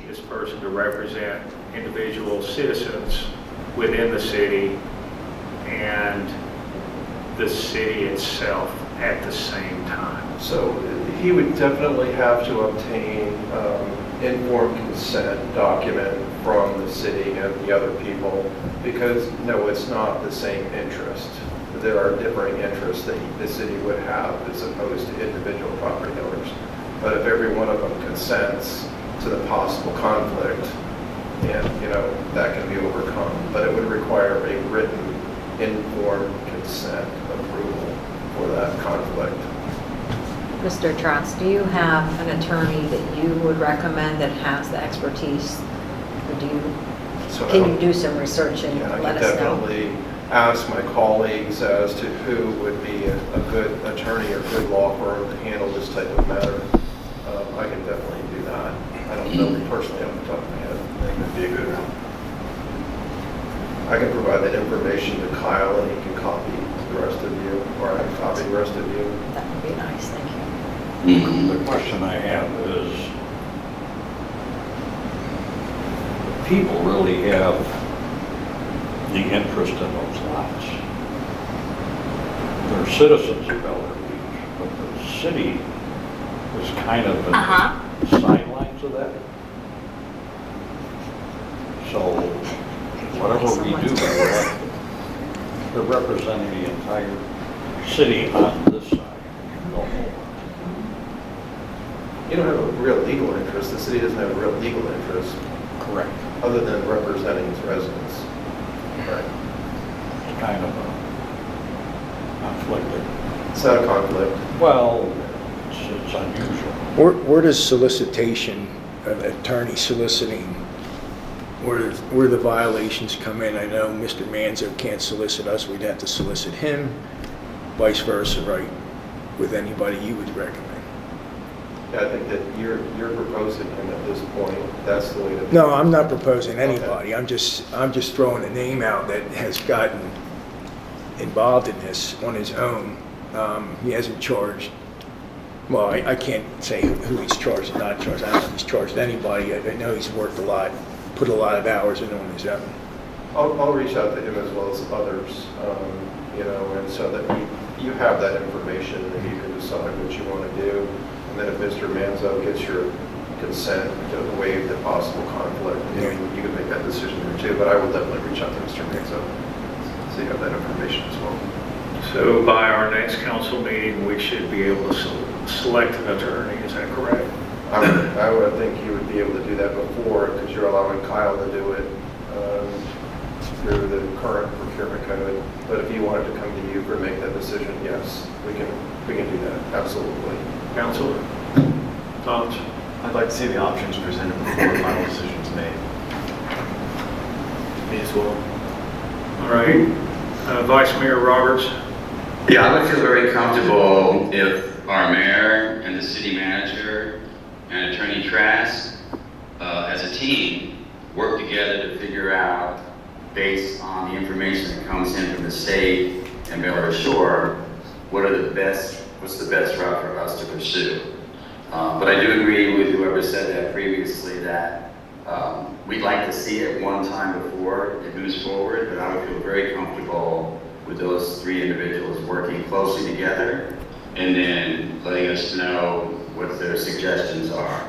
this person to represent individual citizens within the city and the city itself at the same time? So he would definitely have to obtain informed consent document from the city and the other people, because no, it's not the same interest. There are differing interests that the city would have as opposed to individual property owners. But if every one of them consents to the possible conflict, and that can be overcome, but it would require a written informed consent approval for that conflict. Mr. Trotz, do you have an attorney that you would recommend that has the expertise? Or can you do some research and let us know? I can definitely ask my colleagues as to who would be a good attorney or good law firm to handle this type of matter. I can definitely do that. I don't know personally off the top of my head. I think that'd be a good one. I can provide that information to Kyle, and he can copy the rest of you, or I can copy the rest of you. That would be nice, thank you. The question I have is, people really have the interest in those lots. They're citizens of Bel Air Beach, but the city is kind of in the sidelines of that. So whatever we do, they're representing the entire city on this side. You don't have a real legal interest. The city doesn't have a real legal interest. Correct. Other than representing its residents. Right. It's kind of a conflict. It's not a conflict. Well, it's unusual. Where does solicitation, an attorney soliciting, where the violations come in? I know Mr. Manzo can't solicit us, we'd have to solicit him, vice versa, right? With anybody you would recommend? Yeah, I think that you're proposing him at this point. That's the way to. No, I'm not proposing anybody. I'm just throwing a name out that has gotten involved in this on his own. He hasn't charged. Well, I can't say who he's charged and not charged. I don't know if he's charged anybody. I know he's worked a lot, put a lot of hours in on his own. I'll reach out to him as well as others, and so that you have that information and you can decide what you want to do. And then if Mr. Manzo gets your consent to waive the possible conflict, you can make that decision there too. But I will definitely reach out to Mr. Manzo so you have that information as well. So by our next council meeting, we should be able to select an attorney, is that correct? I would think you would be able to do that before, because you're allowing Kyle to do it. through the current procurement code. But if you wanted to come to you for make that decision, yes, we can do that, absolutely. Council, thoughts? I'd like to see the options presented before the final decision's made. Me as well. All right, Vice Mayor Roberts. Yeah, I would feel very comfortable if our mayor and the city manager and Attorney Trask, as a team, work together to figure out, based on the information that comes in from the state and Bel Air Shore, what's the best route for us to pursue. But I do agree with whoever said that previously, that we'd like to see it one time before it moves forward, but I would feel very comfortable with those three individuals working closely together and then letting us know what their suggestions are.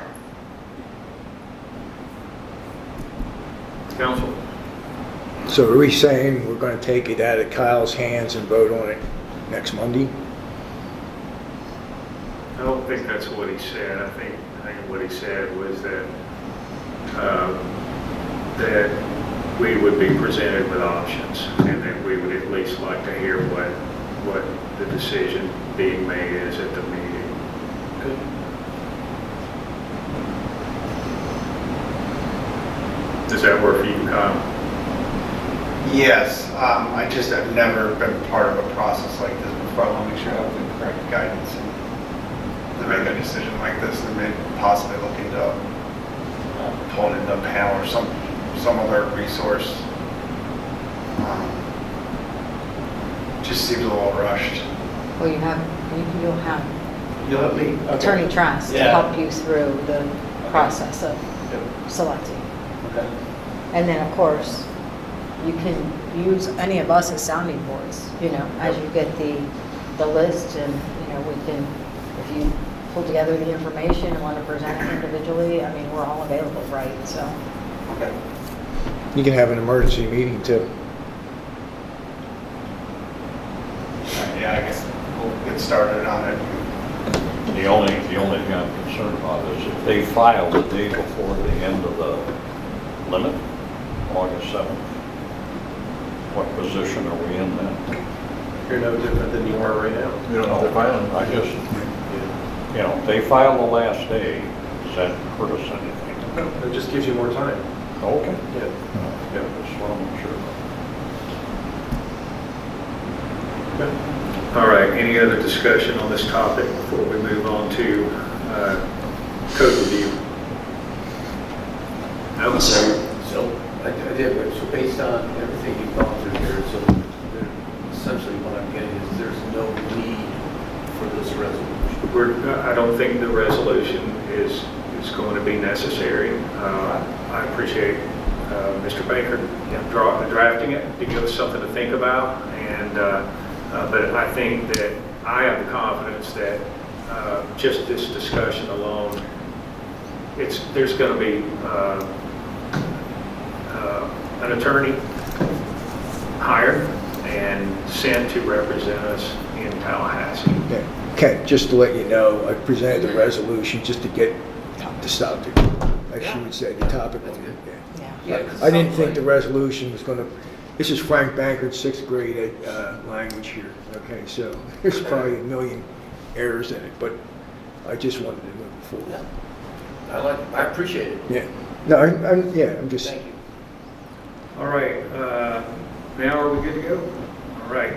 Council. So are we saying we're going to take it out of Kyle's hands and vote on it next Monday? I don't think that's what he said. I think what he said was that that we would be presented with options, and that we would at least like to hear what the decision being made is at the meeting. Good. Does that work for you, Kyle? Yes, I've never been part of a process like this before. I want to make sure I have the correct guidance and to make a decision like this, and maybe possibly look into pulling into a panel or some other resource. Just seems a little rushed. Well, you'll have You'll have me? Attorney Trask to Yeah. help you through the process of selecting. Okay. And then, of course, you can use any of us as sounding boards, as you get the list, and, we can, if you pull together the information and want to present it individually, I mean, we're all available, right? So, Okay. You can have an emergency meeting too. Yeah, I guess we'll get started on it. The only thing I'm concerned about is if they file the day before the end of the limit, August 7th, what position are we in then? You're no different than you are right now. We don't know if they're filing. I just, if they file the last day, does that hurt us anything? It just gives you more time. Okay. Yeah. Yeah, just want to make sure. All right, any other discussion on this topic before we move on to code review? No, sir. So, I did, so based on everything you've gone through here, so essentially what I'm getting is there's no need for this resolution. I don't think the resolution is going to be necessary. I appreciate Mr. Baker drafting it to give us something to think about, and but I think that I have the confidence that just this discussion alone, there's going to be an attorney hired and sent to represent us in Tallahassee. Okay, just to let you know, I presented the resolution just to get the subject, like she would say, the topic. Yeah, 'cause I didn't it think sounds the resolution was going to, this is Frank Banker's 6th grade language here, okay, so there's probably a million errors in it, but I just wanted to move it forward. Yeah. I appreciate it. Yeah, no, I'm just. Thank you. All right, now are we good to go? All right,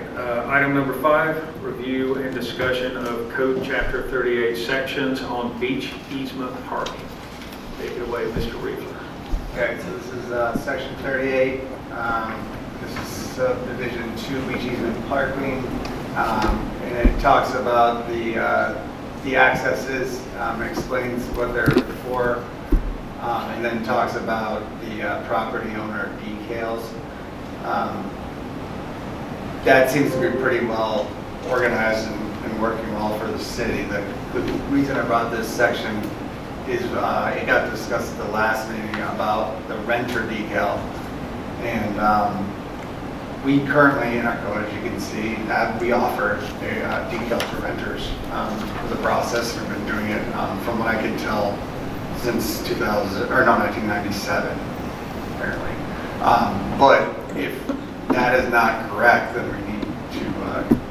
item number 5, review and discussion of Code Chapter 38 sections on beach easement parking. Take it away, Mr. Riefler. Okay, so this is section 38. This is subdivision 2, beach easement parking. And it talks about the accesses, explains what they're for, and then talks about the property owner decals. That seems to be pretty well organized and working well for the city. The reason I brought this section is it got discussed at the last meeting about the renter decal. And we currently, in our code, as you can see, we offer a decal to renters for the process. We've been doing it, from what I can tell, since 1997, apparently. But if that is not correct, then we need to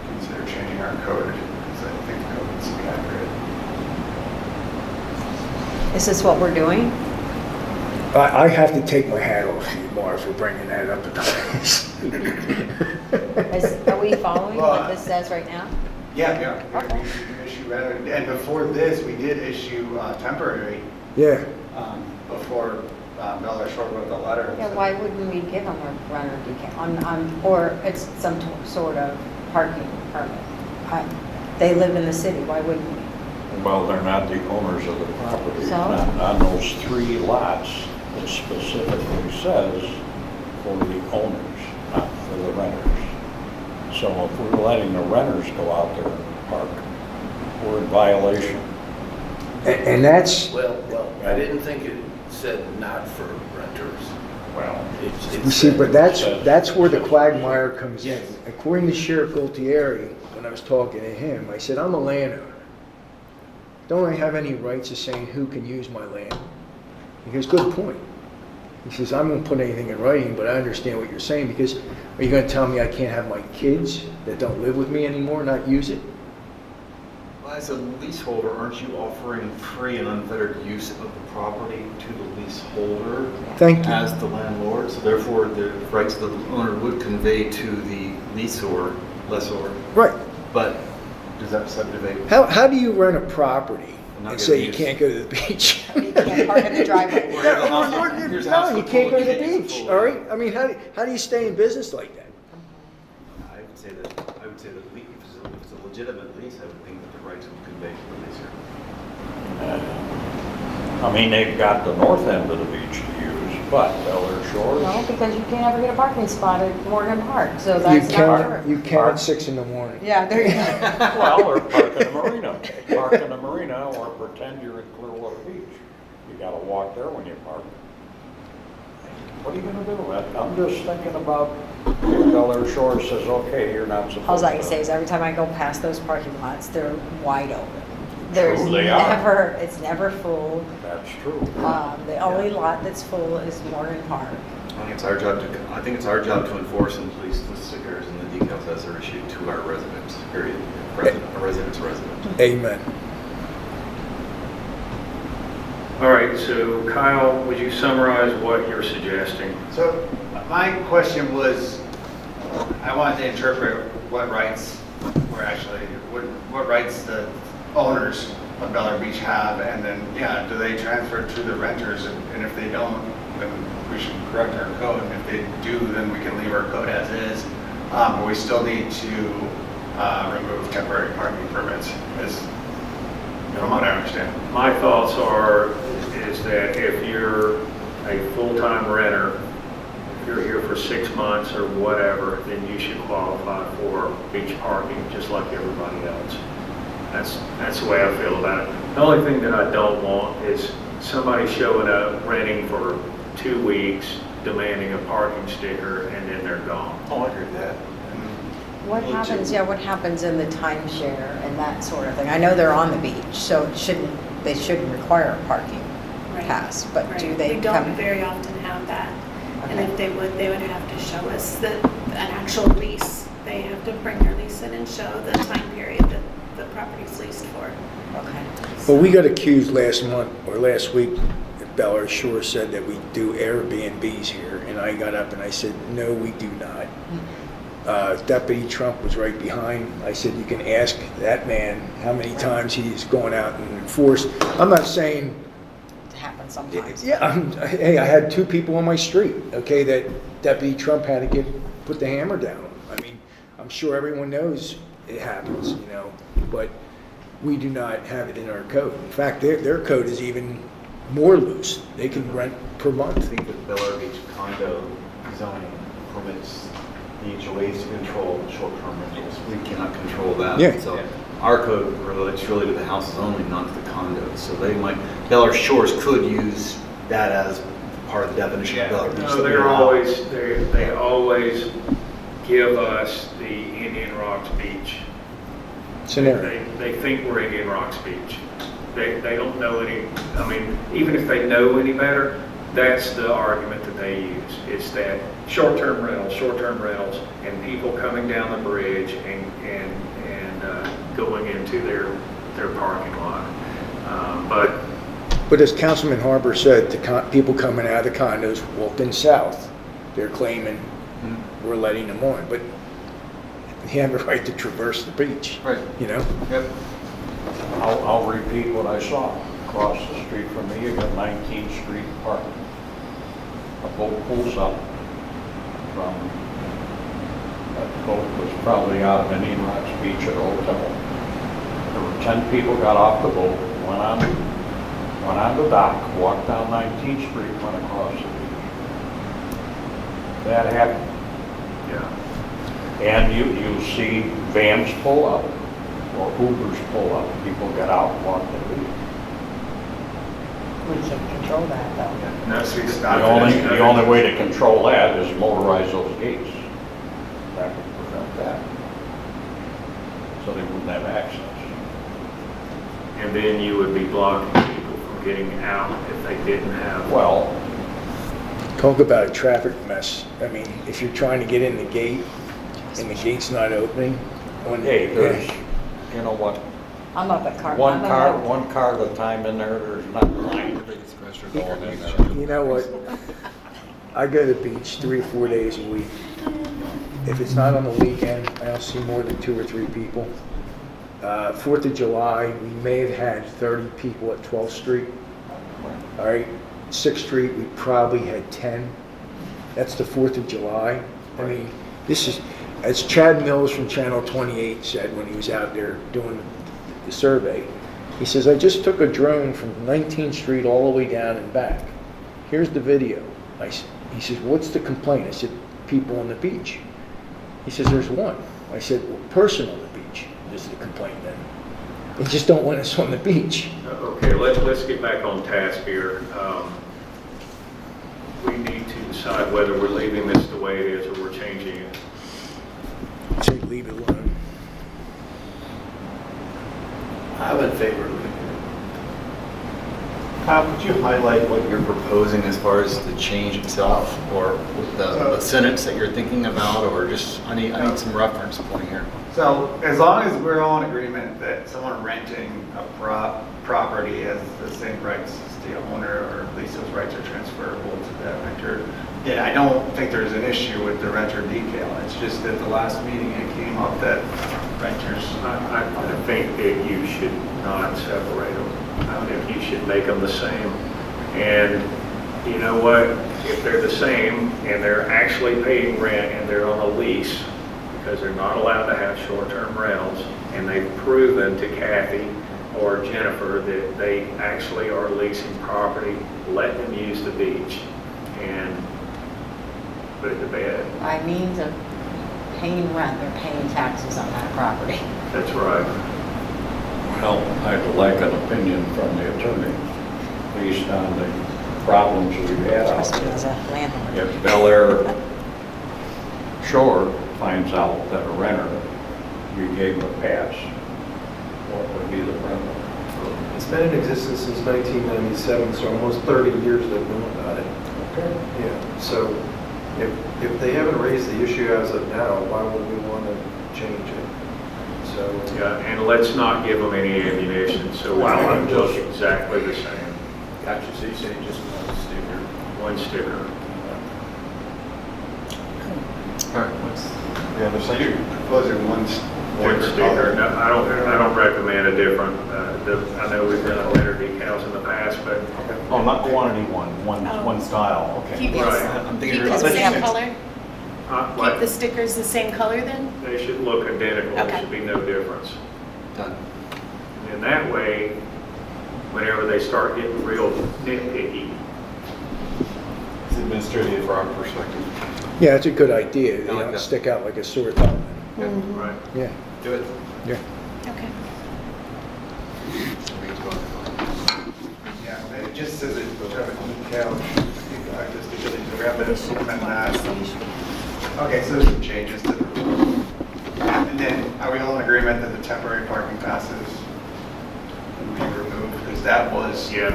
consider changing our code, because I think the code needs to be accurate. Is this what we're doing? I have to take my hat off to you, Marv, for bringing that up at times. Are we following what this says right now? Yeah. Okay. We issue, and before this, we did issue temporary, Yeah. before Bel Air Shore wrote the letter. Yeah, why wouldn't we give them a runner decal, or it's some sort of parking permit? They live in the city, why wouldn't we? Well, they're not the owners of the property. So? On those 3 lots, it specifically says for the owners, not for the renters. So if we're letting the renters go out there and park, we're in violation. And that's, Well, I didn't think it said not for renters. Well, It you see, said- but that's where the quagmire comes in. According to Sheriff Gualtieri, when I was talking to him, I said, I'm a landowner. Don't I have any rights of saying who can use my land? He goes, good point. He says, I won't put anything in writing, but I understand what you're saying, because are you gonna tell me I can't have my kids that don't live with me anymore not use it? Well, as a leaseholder, aren't you offering free and unfettered use of the property to the leaseholder? Thank you. As the landlord, so therefore the rights of the owner would convey to the lessor. Right. But does that subdivide? How do you rent a property Not and say gonna you use- can't go to the beach? You can't park in the driveway. Or Yeah, here's a no, house you full can't of go to the kids, beach, full of- all right? I mean, how do you stay in business like that? I would say that if it's a legitimate lease, I would think that the rights would convey to the leaser. I mean, they've got the north end of the beach to use, but Bel Air Shores. No, because you can't ever get a parking spot at Morgan Park, so You that's not can, true. you can at 6 in the morning. Yeah, there you go. Well, or park in the marina. Park in the marina or pretend you're in Clearwater Beach. You gotta walk there when you park. What are you gonna do? I'm just thinking about if Bel Air Shores says, okay, you're not supposed to. All I can say is every time I go past those parking lots, they're wide open. There's True, they are. it's never full. That's true. The only lot that's full is Morgan Park. I think it's our job to enforce and police the stickers and the decals as they're issued to our residents, period. A resident's a resident. Amen. All right, so Kyle, would you summarize what you're suggesting? So my question was, I wanted to interpret what rights were actually, what rights the owners of Bel Air Beach have, and then, yeah, do they transfer to the renters? And if they don't, then we should correct our code, and if they do, then we can leave our code as is. But we still need to remove temporary parking permits, from what I understand. My thoughts is that if you're a full-time renter, if you're here for 6 months or whatever, then you should qualify for beach parking just like everybody else. That's the way I feel about it. The only thing that I don't want is somebody showing up, renting for 2 weeks, demanding a parking sticker, and then they're gone. Oh, I agree with that. What happens in the timeshare and that sort of thing? I know they're on the beach, so they shouldn't require a parking Right. pass, but Right. do they We come? don't very often have that. And Okay. if they would have to show us an actual lease. They have to bring their lease in and show the time period that the property's leased for. Okay. Well, we got accused last month, or last week, that Bel Air Shore said that we do Airbnbs here, and I got up and I said, no, we do not. Deputy Trump was right behind. I said, you can ask that man how many times he's gone out and enforced. I'm not saying, It happens sometimes. yeah, hey, I had 2 people on my street, okay, that Deputy Trump had to put the hammer down on. I mean, I'm sure everyone knows it happens, you know, but we do not have it in our code. In fact, their code is even more loose. They can rent per I month. think that Bel Air Beach condo zoning permits the HOAs to control short-term rentals. We cannot control that. Yeah. So our code relates really to the houses only, not to the condos. So Bel Air Shores could use that as part of the definition of Bel Air Beach. No, they always give us the Indian Rocks Beach. Scenario. They think we're Indian Rocks Beach. They don't know any, I mean, even if they know any better, that's the argument that that they use. It's that short-term rentals, and people coming down the bridge and going into their parking lot. But as Councilman Harbour said, people coming out of the condos walking south, they're claiming we're letting them on, but they have a right to traverse the beach. Right. You know? Yep. I'll repeat what I saw. Across the street from me, you got 19th Street parking. A boat pulls up from, that boat was probably out of Indian Rocks Beach at a hotel. There were 10 people got off the boat, went on the dock, walked down 19th Street, went across the beach. That happened. Yeah. And you see vans pull up, or Ubers pull up, people get out, walk the beach. We can control that though. No, so it's The only way to control that is motorize those gates. That would prevent that. So they wouldn't have access. And then you would be blocking people from getting out if they didn't have. Well, Talk about a traffic mess. I mean, if you're trying to get in the gate and the gate's not opening, hey, there's, you know what, I'm up at car. one car at a time in there, there's not a line. Going in there. you know what? I go to the beach 3 or 4 days a week. If it's not on the weekend, I don't see more than 2 or 3 people. 4th of July, we may have had 30 people at 12th Street. All right, 6th Street, we probably had 10. That's the 4th of July. I mean, this is, as Chad Mills from Channel 28 said when he was out there doing the survey, he says, I just took a drone from 19th Street all the way down and back. Here's the video. He says, what's the complaint? I said, people on the beach. He says, there's one. I said, well, person on the beach is the complaint then. They just don't want us on the beach. Okay, let's get back on task here. We need to decide whether we're leaving this the way it is or we're changing it. So leave it alone. I'm in favor of it. Kyle, could you highlight what you're proposing as far as the change itself, or the sentence that you're thinking about, or just, I need some reference point here. So as long as we're all in agreement that someone renting a property has the same rights as the owner, or at least those rights are transferable to that renter, then I don't think there's an issue with the renter decal. It's just that the last meeting it came up that renters. I think that you should not separate them. I think you should make them the same. And you know what? If they're the same and they're actually paying rent and they're on a lease, because they're not allowed to have short-term rentals, and they've proven to Kathy or Jennifer that they actually are leasing property, let them use the beach and put it to bed. By means of paying rent, they're paying taxes on that property. That's right. Well, I'd like an opinion from the attorney based on the problems we've had out Trust me, as a there. landlord. If Bel Air Shore finds out that a renter, we gave him a pass, what would be the problem? It's been in existence since 1997, so almost 30 years they've known about it. Okay. Yeah, so if they haven't raised the issue as of now, why would we want to change it? So, Yeah, and let's not give them any ammunition, so Well, wow, I'm I'm just- just exactly the same. Gotcha, so you say just one sticker. One sticker. All right, what's the other So side? you're proposing one One sticker. No, I don't recommend a different, I know we've done letter decals in the past, but Oh, not quantity one style, okay. Keep it, Right. I'm keep thinking it of the other same things. color? Keep like, the stickers the same color then? they should look identical, there Okay. should be no difference. Done. And that way, whenever they start getting real nitpicky, It's administrative from our perspective. Yeah, that's a good idea. They I like don't that. stick out like a sore thumb. right? Yeah, Do it. yeah. Okay. Yeah, but it just says it, have a decal, just because it's a rapid improvement last. Okay, so there's some changes to the, and then are we all in agreement that the temporary parking passes can be removed? Because that was. Yeah,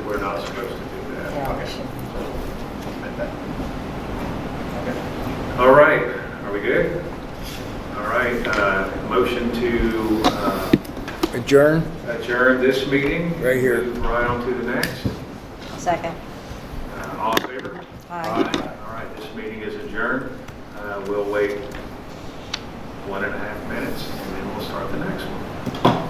we're not supposed to do that. Yeah, we Okay. should. So, admit that. Adjourn? Adjourn this meeting. Right here. Move right on to the next. Second. All in favor? Aye. All right, this meeting is adjourned. We'll wait 1.5 minutes and then we'll start the next one.